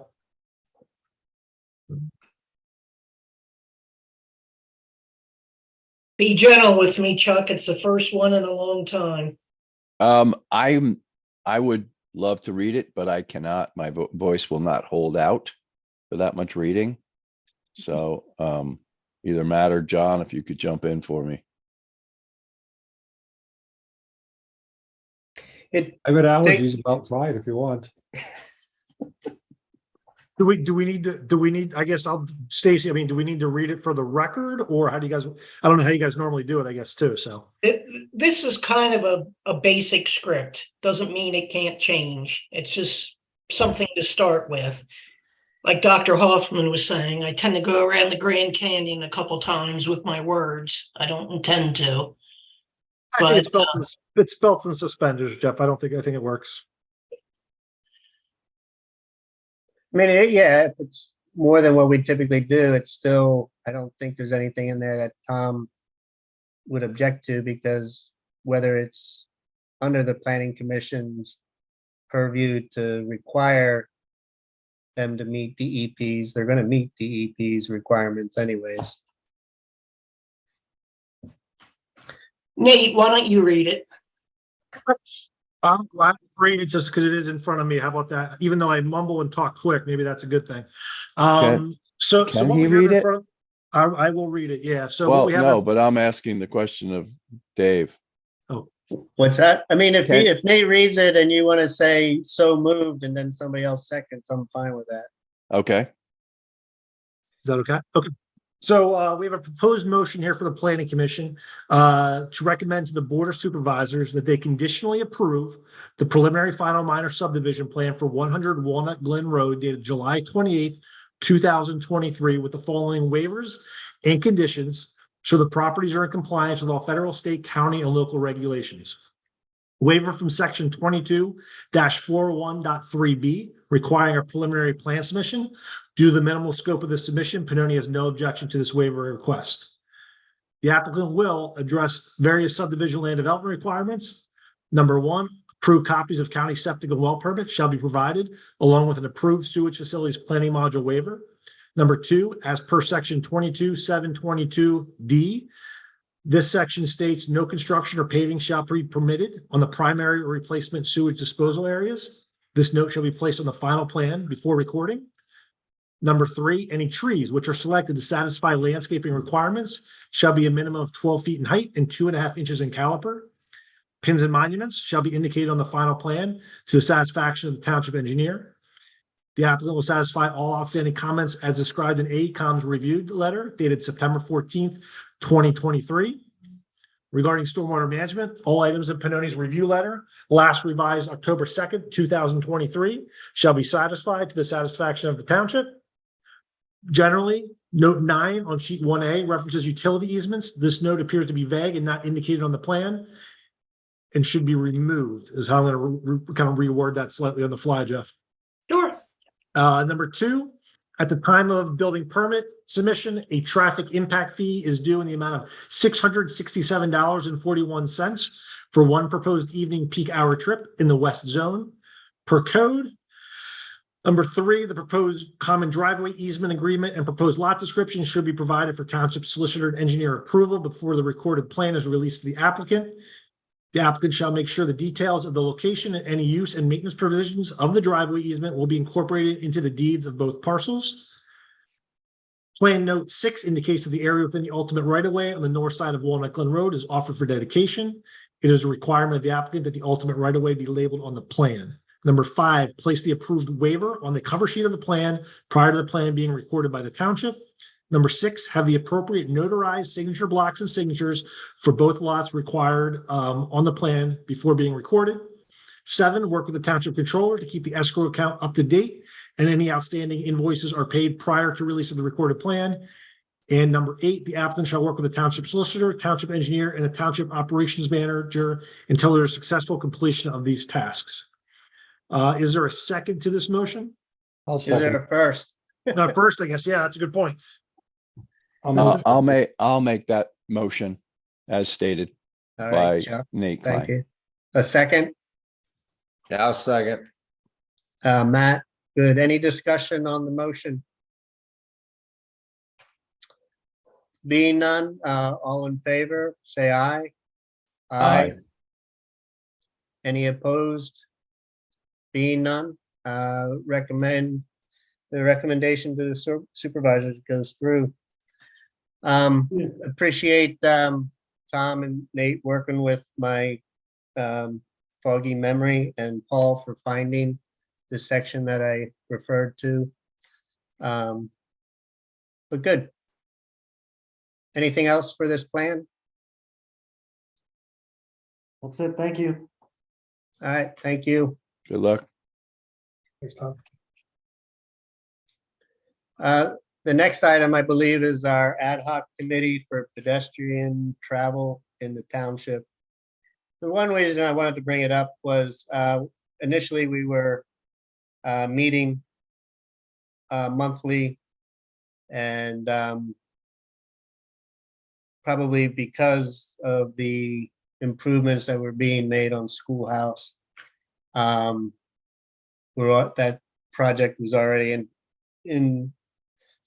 Be gentle with me, Chuck. It's the first one in a long time. I would love to read it, but I cannot. My voice will not hold out for that much reading. So, either Matt or John, if you could jump in for me. I've got allergies, but I'll try it if you want. Do we need, I guess Stacy, I mean, do we need to read it for the record, or how do you guys, I don't know how you guys normally do it, I guess, too, so. This is kind of a basic script. Doesn't mean it can't change. It's just something to start with. Like Dr. Hoffman was saying, I tend to go around the Grand Canyon a couple times with my words. I don't intend to. I think it's belts and suspenders, Jeff. I think it works. I mean, yeah, if it's more than what we typically do, it's still, I don't think there's anything in there that Tom would object to, because whether it's under the planning commission's purview to require them to meet DEPs, they're going to meet DEP's requirements anyways. Nate, why don't you read it? I'm read it just because it is in front of me. How about that? Even though I mumble and talk quick, maybe that's a good thing. So Can what he we have read in it? front of, I will read it. Yeah. So Well, what we have no, but I'm asking the question of Dave. What's that? I mean, Okay. if Nate reads it and you want to say so moved and then somebody else seconds, I'm fine with that. Okay. Is that okay? Okay. So we have a proposed motion here for the planning commission to recommend to the board of supervisors that they conditionally approve the preliminary final minor subdivision plan for 100 Walnut Glen Road dated July 28th, 2023, with the following waivers and conditions, so the properties are in compliance with all federal, state, county, and local regulations. Waiver from section 22-401.3B, requiring a preliminary plan submission. Due to the minimal scope of the submission, Pannoni has no objection to this waiver request. The applicant will address various subdivision land development requirements. Number 1, approved copies of county septic and well permits shall be provided, along with an approved sewage facilities planning module waiver. Number 2, as per section 22-722D, this section states no construction or paving shall be permitted on the primary or replacement sewage disposal areas. This note shall be placed on the final plan before recording. Number 3, any trees which are selected to satisfy landscaping requirements shall be a minimum of 12 feet in height and 2.5 inches in caliper. Pins and monuments shall be indicated on the final plan to the satisfaction of the township engineer. The applicant will satisfy all outstanding comments as described in AECOM's reviewed letter dated September 14th, 2023. Regarding stormwater management, all items in Pannoni's review letter, last revised October 2nd, 2023, shall be satisfied to the satisfaction of the township. Generally, note 9 on sheet 1A references utility easements. This note appears to be vague and not indicated on the plan and should be removed, is how I'm going to kind of reword that slightly on the fly, Jeff. Sure. Number 2, at the time of building permit submission, a traffic impact fee is due in the amount of $667.41 for one proposed evening peak hour trip in the west zone per code. Number 3, the proposed common driveway easement agreement and proposed lot description should be provided for township solicitor and engineer approval before the recorded plan is released to the applicant. The applicant shall make sure the details of the location and any use and maintenance provisions of the driveway easement will be incorporated into the deeds of both parcels. Plan note 6 indicates that the area within the ultimate right-of-way on the north side of Walnut Glen Road is offered for dedication. It is a requirement of the applicant that the ultimate right-of-way be labeled on the plan. Number 5, place the approved waiver on the cover sheet of the plan prior to the plan being recorded by the township. Number 6, have the appropriate notarized signature blocks and signatures for both lots required on the plan before being recorded. 7, work with the township controller to keep the escrow account up to date and any outstanding invoices are paid prior to release of the recorded plan. And number 8, the applicant shall work with the township solicitor, township engineer, and the township operations manager until there is successful completion of these tasks. Is there a second to this motion? I'll Is there second. a first? Not first, I guess. Yeah, that's a good point. I'll move. I'll make that motion as stated All by right, Chuck, Nate thank Klein. you. A second? Yeah, I'll second. Matt, good. Any discussion on the motion? Being none, all in favor, say aye. Aye. Any opposed? Being none, the recommendation to the supervisors goes through. Appreciate Tom and Nate working with my foggy memory and Paul for finding the section that I referred to. But good. Anything else for this plan? That's it. Thank you. All right, thank you. Good luck. Thanks, Tom. The next item, I believe, is our ad hoc committee for pedestrian travel in the township. The one reason I wanted to bring it up was initially we were meeting monthly, and probably because of the improvements that were being made on Schoolhouse, that project was already in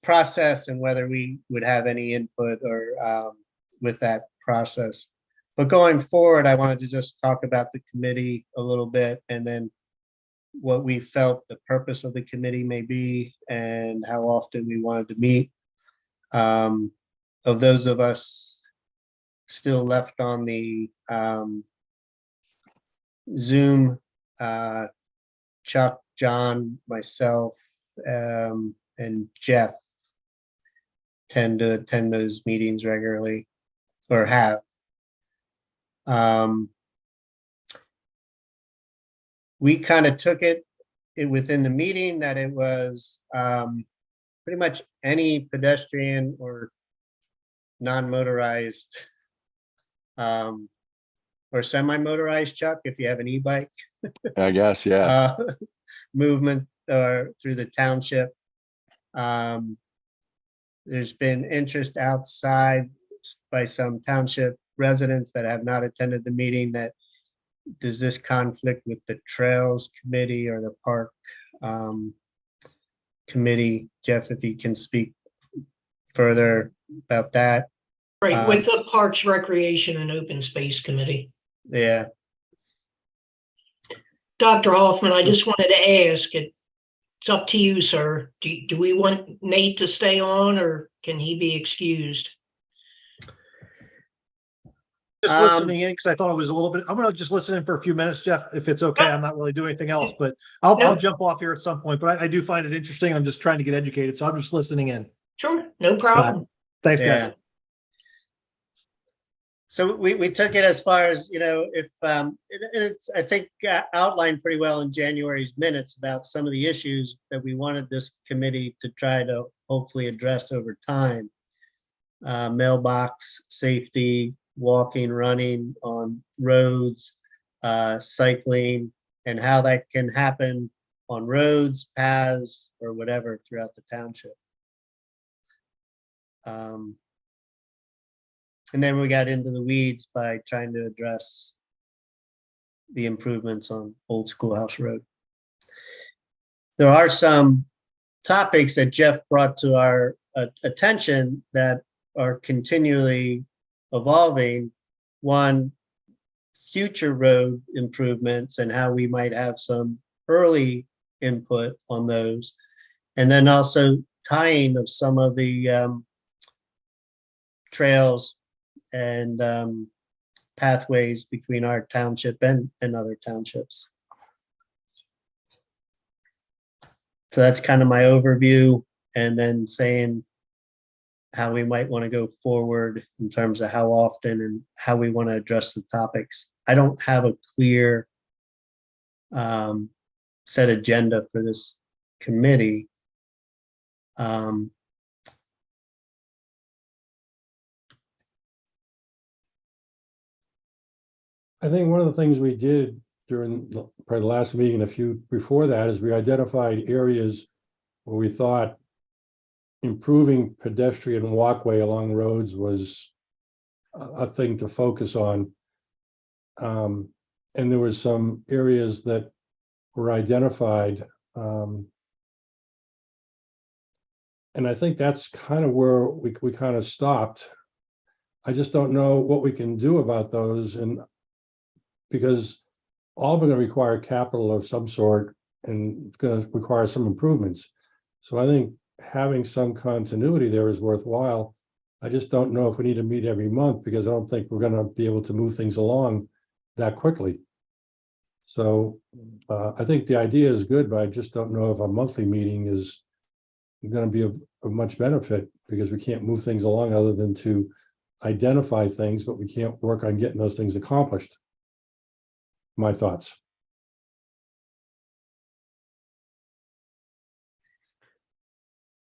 process, and whether we would have any input or with that process. But going forward, I wanted to just talk about the committee a little bit, and then what we felt the purpose of the committee may be and how often we wanted to meet. Of those of us still left on the Zoom, Chuck, John, myself, and Jeff tend to attend those meetings regularly, or have. We kind of took it within the meeting that it was pretty much any pedestrian or non-motorized or semi-motorized, Chuck, if you have an e-bike. I guess, yeah. Movement through the township. There's been interest outside by some township residents that have not attended the meeting. That does this conflict with the Trails Committee or the Park Committee? Jeff, if you can speak further about that. Right, with the Parks, Recreation, and Open Space Committee. Yeah. Dr. Hoffman, I just wanted to ask, it's up to you, sir. Do we want Nate to stay on, or can he be excused? Just listening in because I thought it was a little bit, I'm gonna just listen in for a few minutes, Jeff, if it's okay. I'm not really doing anything else, but I'll jump off here at some point, but I do find it interesting. I'm just trying to get educated, so I'm just listening in. Sure, no problem. Thanks, Yeah. guys. So we took it as far as, if it's, I think, outlined pretty well in January's minutes about some of the issues that we wanted this committee to try to hopefully address over time. Mailbox safety, walking, running on roads, cycling, and how that can happen on roads, paths, or whatever throughout the township. And then we got into the weeds by trying to address the improvements on Old Schoolhouse Road. There are some topics that Jeff brought to our attention that are continually evolving. One, future road improvements and how we might have some early input on those. And then also tying of some of the trails and pathways between our township and other townships. So that's kind of my overview, and then saying how we might want to go forward in terms of how often and how we want to address the topics. I don't have a clear set agenda for this committee. I think one of the things we did during probably the last meeting, a few before that, is we identified areas where we thought improving pedestrian walkway along roads was a thing to focus on. And there was some areas that were identified. And I think that's kind of where we kind of stopped. I just don't know what we can do about those, and because all are going to require capital of some sort and going to require some improvements. So I think having some continuity there is worthwhile. I just don't know if we need to meet every month, because I don't think we're going to be able to move things along that quickly. So I think the idea is good, but I just don't know if a monthly meeting is going to be of much benefit, because we can't move things along other than to identify things, but we can't work on getting those things accomplished. My thoughts.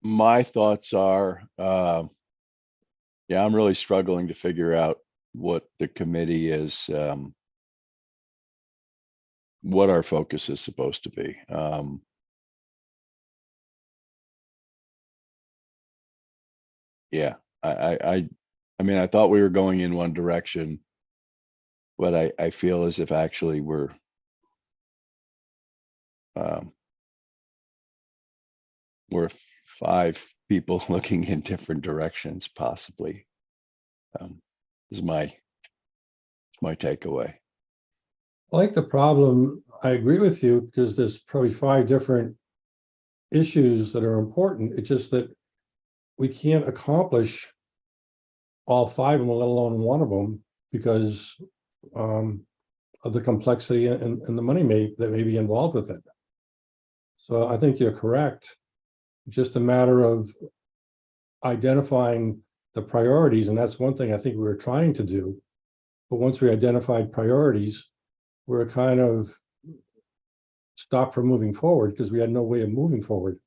My thoughts are, yeah, I'm really struggling to figure out what the committee is, what our focus is supposed to be. Yeah, I mean, I thought we were going in one direction, but I feel as if actually we're 5 people looking in different directions, possibly. Is my takeaway. I like the problem. I agree with you, because there's probably 5 different issues that are important. It's just that we can't accomplish all 5 of them, let alone one of them, because of the complexity and the money that may be involved with it. So I think you're correct. It's just a matter of identifying the priorities, and that's one thing I think we were trying to do. But once we identified priorities, we're kind of stopped from moving forward because we had no way of moving forward.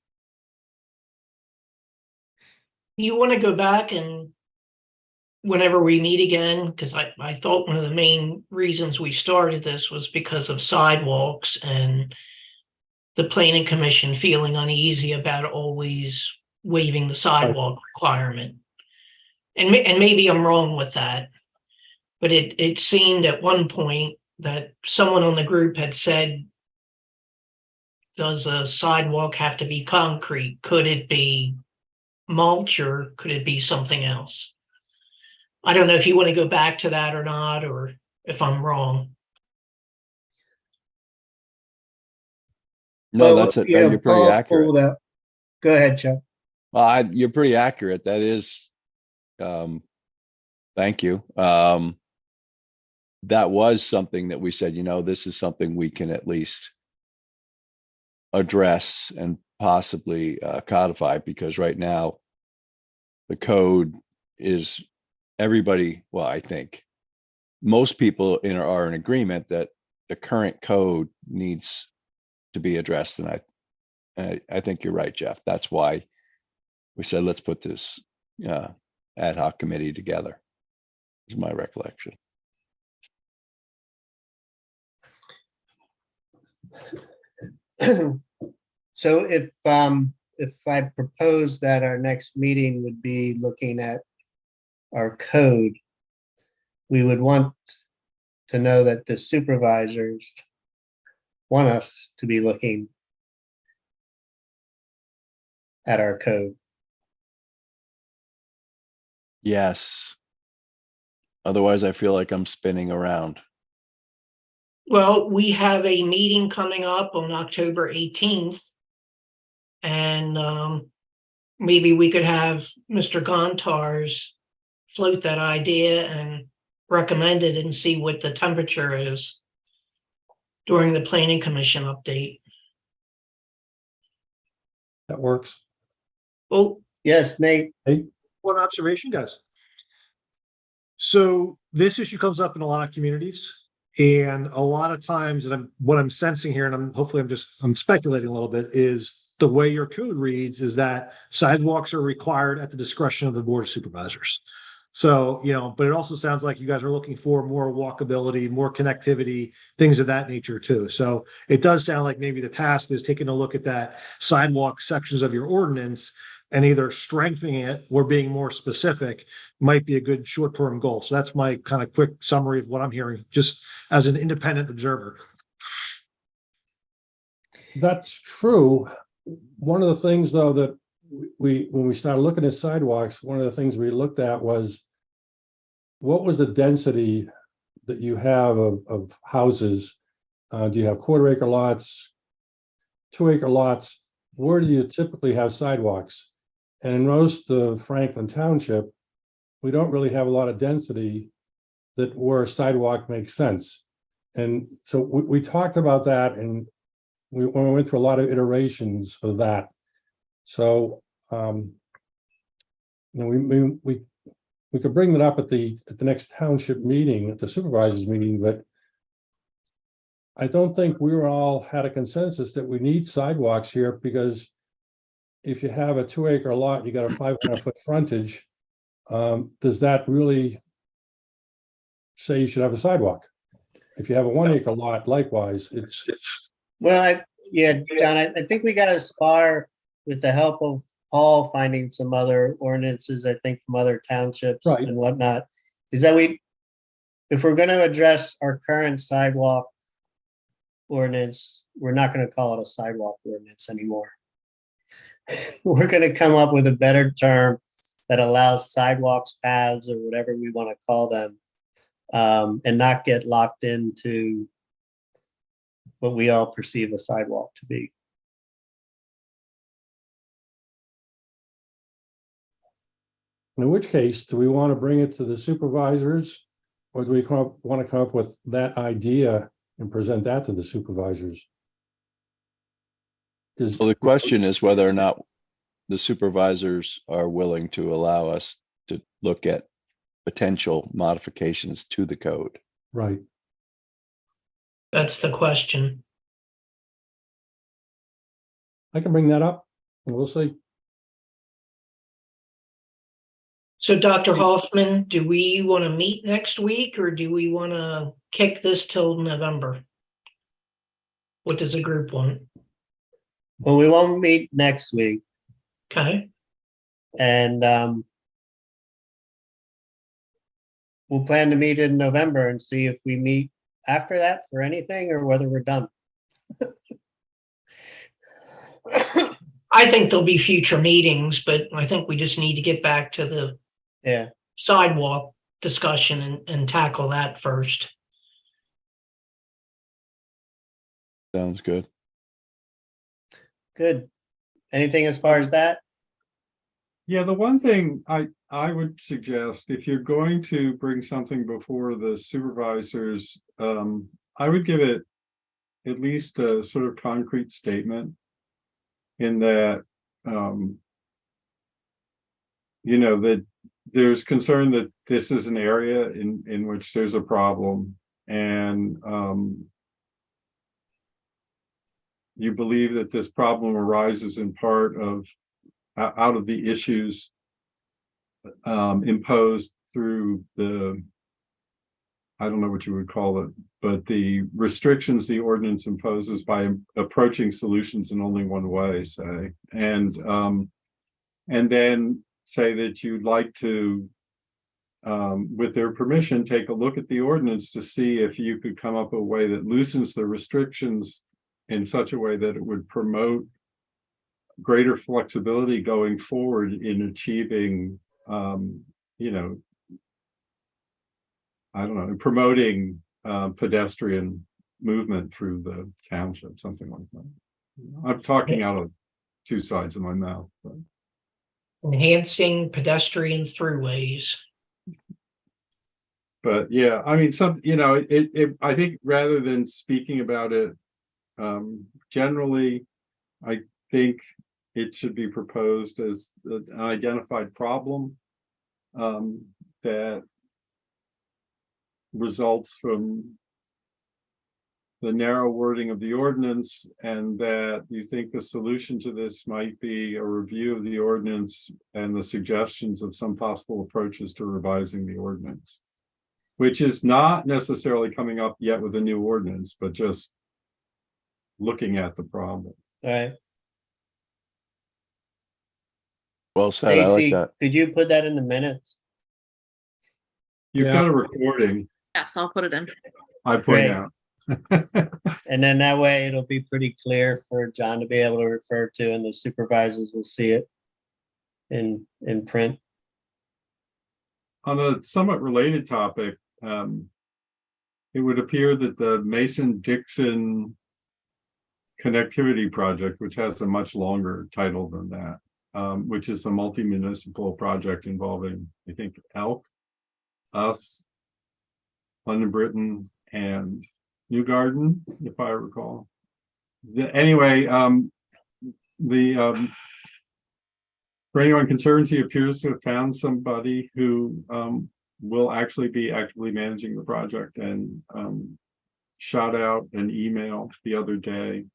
You want to go back and whenever we meet again, because I thought one of the main reasons we started this was because of sidewalks and the planning commission feeling uneasy about always waiving the sidewalk requirement. And maybe I'm wrong with that, but it seemed at one point that someone on the group had said, does a sidewalk have to be concrete? Could it be mulch, or could it be something else? I don't know if you want to go back to that or not, or if I'm wrong. No, that's it. You're pretty accurate. Go ahead, Chuck. Well, you're pretty accurate. That is, thank you. That was something that we said, this is something we can at least address and possibly codify, because right now the code is everybody, well, I think most people are in agreement that the current code needs to be addressed. And I think you're right, Jeff. That's why we said, let's put this ad hoc committee together, is my recollection. So if I propose that our next meeting would be looking at our code, we would want to know that the supervisors want us to be looking at our code. Yes. Otherwise, I feel like I'm spinning around. Well, we have a meeting coming up on October 18th. And maybe we could have Mr. Gontars float that idea and recommend it and see what the temperature is during the planning commission update. That works. Well, Yes, Nate. One observation, guys. So this issue comes up in a lot of communities, and a lot of times, and what I'm sensing here, and I'm speculating a little bit, is the way your code reads is that sidewalks are required at the discretion of the board of supervisors. So, but it also sounds like you guys are looking for more walkability, more connectivity, things of that nature too. So it does sound like maybe the task is taking a look at that sidewalk sections of your ordinance and either strengthening it or being more specific might be a good short-term goal. So that's my kind of quick summary of what I'm hearing, just as an independent observer. That's true. One of the things, though, that when we started looking at sidewalks, one of the things we looked at was what was the density that you have of houses? Do you have quarter-acre lots, 2-acre lots? Where do you typically have sidewalks? And in most of Franklin Township, we don't really have a lot of density that where a sidewalk makes sense. And so we talked about that, and we went through a lot of iterations of that. So we could bring that up at the next township meeting, at the supervisors meeting, but I don't think we were all had a consensus that we need sidewalks here, because if you have a 2-acre lot, you got a 500-foot frontage. Does that really say you should have a sidewalk? If you have a 1-acre lot, likewise, it's. Well, John, I think we got as far with the help of Paul finding some other ordinances, I think from other townships Right. and whatnot, is that if we're going to address our current sidewalk ordinance, we're not going to call it a sidewalk ordinance anymore. We're going to come up with a better term that allows sidewalks, paths, or whatever we want to call them, and not get locked into what we all perceive a sidewalk to be. In which case, do we want to bring it to the supervisors, or do we want to come up with that idea and present that to the supervisors? Because Well, the question is whether or not the supervisors are willing to allow us to look at potential modifications to the code. right, that's the question. I can bring that up, and we'll see. So Dr. Hoffman, do we want to meet next week or do we want to kick this till November? What does the group want? Well, we won't meet next week, Okay, and we'll plan to meet in November and see if we meet after that for anything or whether we're done. I think there'll be future meetings, but I think we just need to get back to the Yeah, sidewalk discussion and tackle that first. Sounds good. good. Anything as far as that? Yeah, the one thing I would suggest, if you're going to bring something before the supervisors, I would give it at least a sort of concrete statement in that, that there's concern that this is an area in which there's a problem, and you believe that this problem arises in part out of the issues imposed through I don't know what you would call it, but the restrictions the ordinance imposes by approaching solutions in only one way, say, and then say that you'd like to, with their permission, take a look at the ordinance to see if you could come up with a way that loosens the restrictions in such a way that it would promote greater flexibility going forward in achieving, promoting pedestrian movement through the township, something like that. I'm talking out of two sides of my mouth, but Enhancing pedestrian throughways. yeah, I mean, I think rather than speaking about it, generally, I think it should be proposed as an identified problem that results from the narrow wording of the ordinance, and that you think the solution to this might be a review of the ordinance and the suggestions of some possible approaches to revising the ordinance, which is not necessarily coming up yet with a new ordinance, but just looking at the problem. All right. Well said. I like Stacy, that. could you put that in the minutes? You've Yeah. got a recording, Yes, I'll put it in. I point Great. out. And then that way it'll be pretty clear for John to be able to refer to, and the supervisors will see it in print. On a somewhat related topic, it would appear that the Mason-Dixon connectivity project, which has a much longer title than that, which is a multi-municipal project involving, I think, Elk, us, London, Britain, and New Garden, if I recall. Anyway, the Brandywine Conservancy appears to have found somebody who will actually be actively managing the project, and shot out an email the other day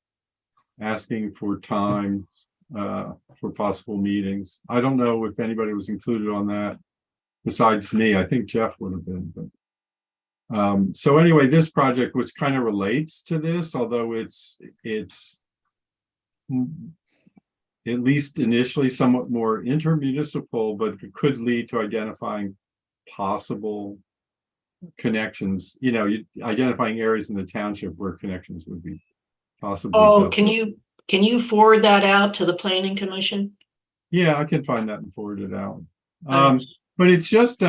asking for time for possible meetings. I don't know if anybody was included on that besides me. I think Jeff would have been, but so anyway, this project, which kind of relates to this, although it's at least initially somewhat more intermunicipal, but it could lead to identifying possible connections, identifying areas in the township where connections would be possibly. Oh, built. can you forward that out to the planning commission? Yeah, I can find that and forward it out. Thanks. But it's just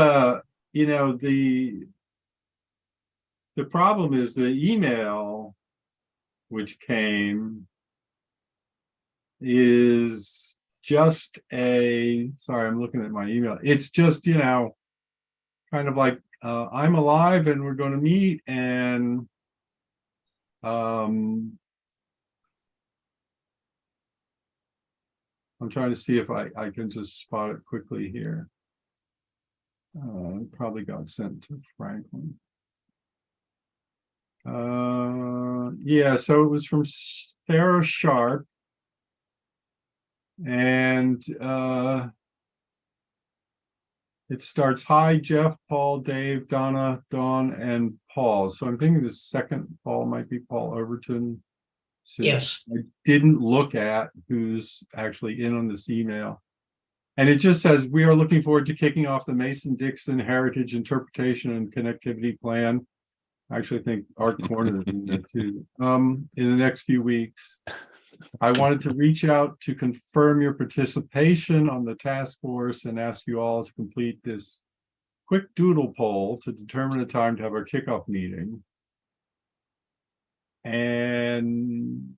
the problem is the email which came is just sorry, I'm looking at my email. It's just, kind of like, I'm alive and we're going to meet, and I'm trying to see if I can just spot it quickly here. It probably got sent to Franklin. Yeah, so it was from Sarah Sharp, and it starts, "Hi Jeff, Paul, Dave, Donna, Dawn, and Paul." So I'm thinking the second Paul might be Paul Overton. So Yes. I didn't look at who's actually in on this email. And it just says, "We are looking forward to kicking off the Mason-Dixon Heritage Interpretation and Connectivity Plan." I actually think Art Corner is in there too. In the next few weeks. I wanted to reach out to confirm your participation on the task force and ask you all to complete this quick doodle poll to determine a time to have our kickoff meeting. And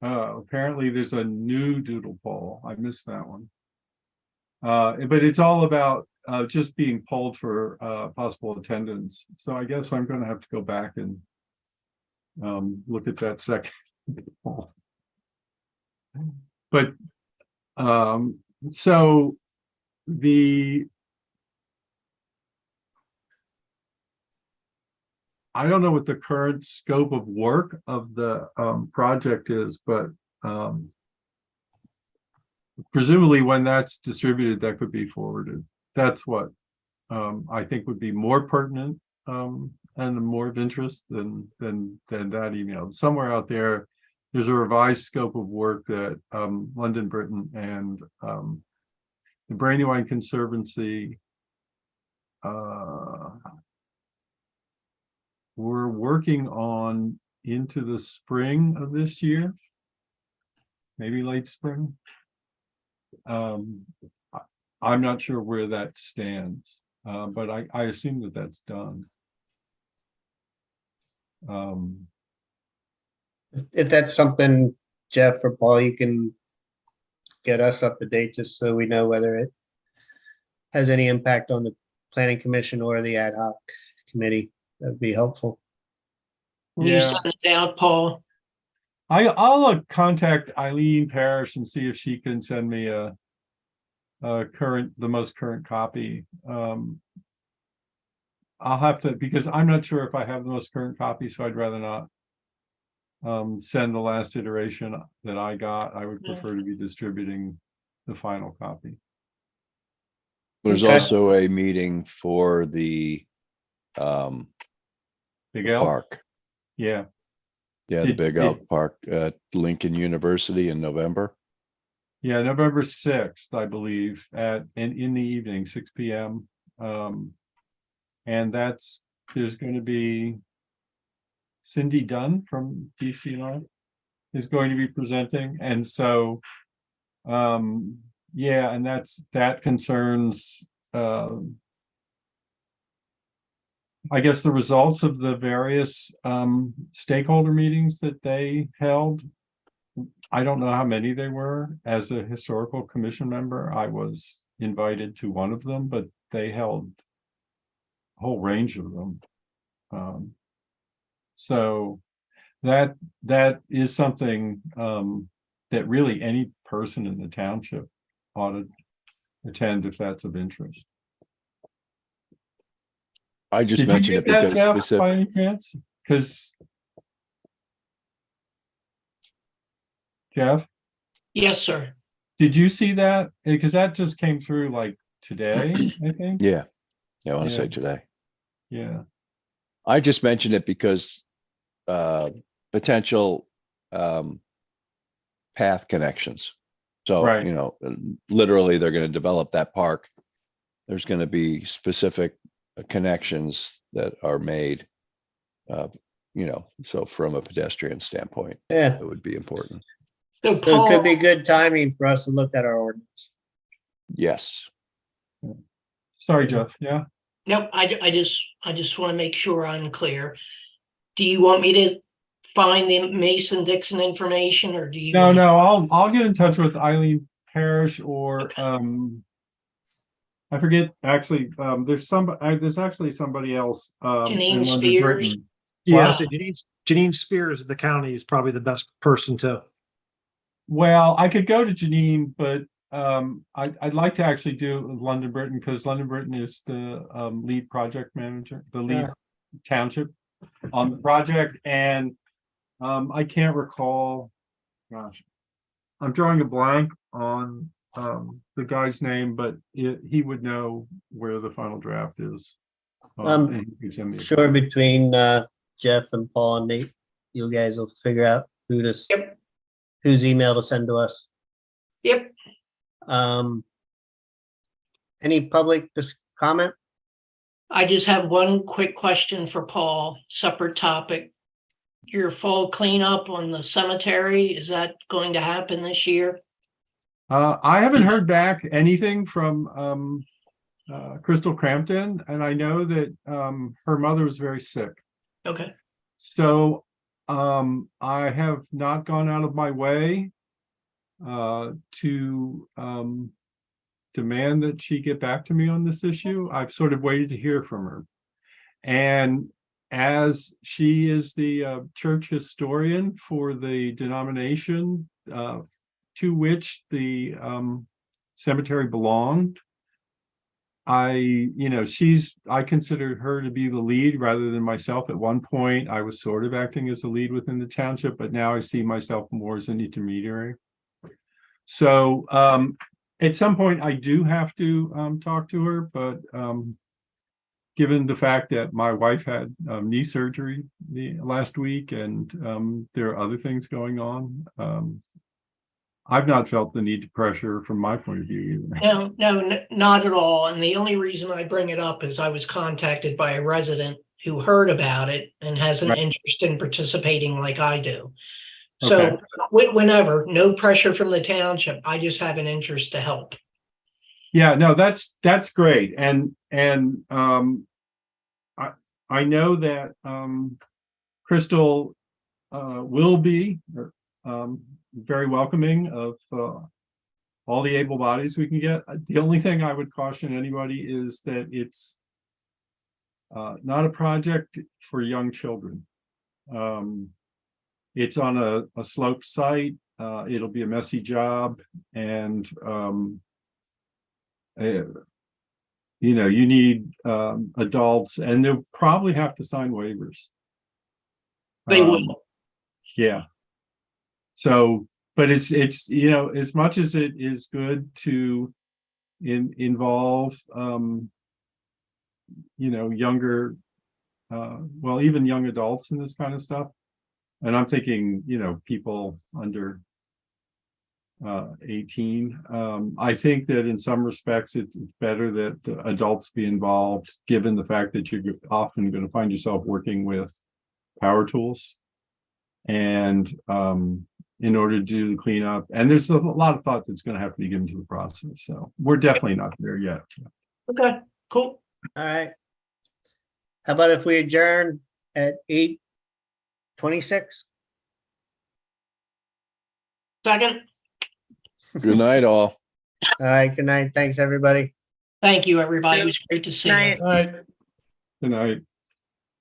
apparently there's a new doodle poll. I missed that one. But it's all about just being polled for possible attendance. So I guess I'm going to have to go back and look at that second poll. But so I don't know what the current scope of work of the project is, but presumably when that's distributed, that could be forwarded. That's what I think would be more pertinent and more of interest than that email. Somewhere out there, there's a revised scope of work that London, Britain, and the Brandywine Conservancy we're working on into the spring of this year, maybe late spring. I'm not sure where that stands, but I assume that that's done. If that's something, Jeff or Paul, you can get us up to date just so we know whether it has any impact on the planning commission or the ad hoc committee. That'd be helpful. Will you Yeah. send it out, Paul? I'll contact Eileen Parrish and see if she can send me the most current copy. I'll have to, because I'm not sure if I have the most current copy, so I'd rather not send the last iteration that I got. I would prefer to be distributing the final copy. There's Okay. also a meeting for the Big L? park. Yeah. Yeah, the Did- Big did- Elk Park at Lincoln University in November. Yeah, November 6th, I believe, in the evening, 6 p.m. And there's going to be Cindy Dunn from DC Live is going to be presenting. And so, yeah, and that concerns, I guess, the results of the various stakeholder meetings that they held. I don't know how many they were. As a historical commission member, I was invited to one of them, but they held a whole range of them. So that is something that really any person in the township ought to attend if that's of interest. I just Did you mentioned get it that, because Jeff, by any chance? Because Jeff, Yes, sir. did you see that? Because that just came through like today, I think. Yeah, I want to Yeah. say today. Yeah. I just mentioned it because potential path connections. So, Right. you know, literally they're going to develop that park. There's going to be specific connections that are made, you know, so from a pedestrian standpoint, Yeah, it would be important. So so it Paul, could be good timing for us to look at our ordinance. Yes. Sorry, Jeff. Yeah. nope, I just want to make sure I'm clear. Do you want me to find the Mason Dixon information, or do you? No, want- no, I'll get in touch with Eileen Parrish or Okay. I forget actually, there's actually somebody else Janine in London, Spears? Britain. Yeah, Wow. so Janine Spears of the county is probably the best person to. Well, I could go to Janine, but I'd like to actually do London, Britain, because London, Britain is the lead project manager, the lead Yeah. township on the project, and I can't recall. Gosh, I'm drawing a blank on the guy's name, but he would know where the final draft is. And he could send me a Sure, between Jeff and Paul and Nate, you guys will figure out Yep. whose email to send to us. Yep. Any public comment? I just have one quick question for Paul, separate topic. Your fall cleanup on the cemetery, is that going to happen this year? I haven't heard back anything from Crystal Crampton, and I know that her mother was very sick. Okay, So I have not gone out of my way to demand that she get back to me on this issue. I've sort of waited to hear from her. And as she is the church historian for the denomination to which the cemetery belonged, I consider her to be the lead rather than myself. At one point, I was sort of acting as the lead within the township, but now I see myself more as an intermediary. So at some point, I do have to talk to her, but given the fact that my wife had knee surgery last week and there are other things going on, I've not felt the need to pressure from my point of view either. no, not at all. And the only reason I bring it up is I was contacted by a resident who heard about it and has an Right. interest in participating like I do. Okay. So whenever, no pressure from the township, I just have an interest to help. Yeah, no, that's great. And I know that Crystal will be very welcoming of all the able bodies we can get. The only thing I would caution anybody is that it's not a project for young children. It's on a sloped site. It'll be a messy job, and you know, you need adults, and they'll probably have to sign waivers. They will. Yeah. So, but it's you know, as much as it is good to involve you know, younger well, even young adults in this kind of stuff, and I'm thinking, you know, people under 18. I think that in some respects it's better that the adults be involved, given the fact that you're often going to find yourself working with power tools, and in order to do the cleanup, and there's a lot of thought that's going to have to be given to the process. So we're definitely not there yet. Okay, cool. All right. How about if we adjourn at 8:26? Second, Good night, all. All right, good night. Thanks, everybody. thank you, everybody. It was great to see you. All right. Good night.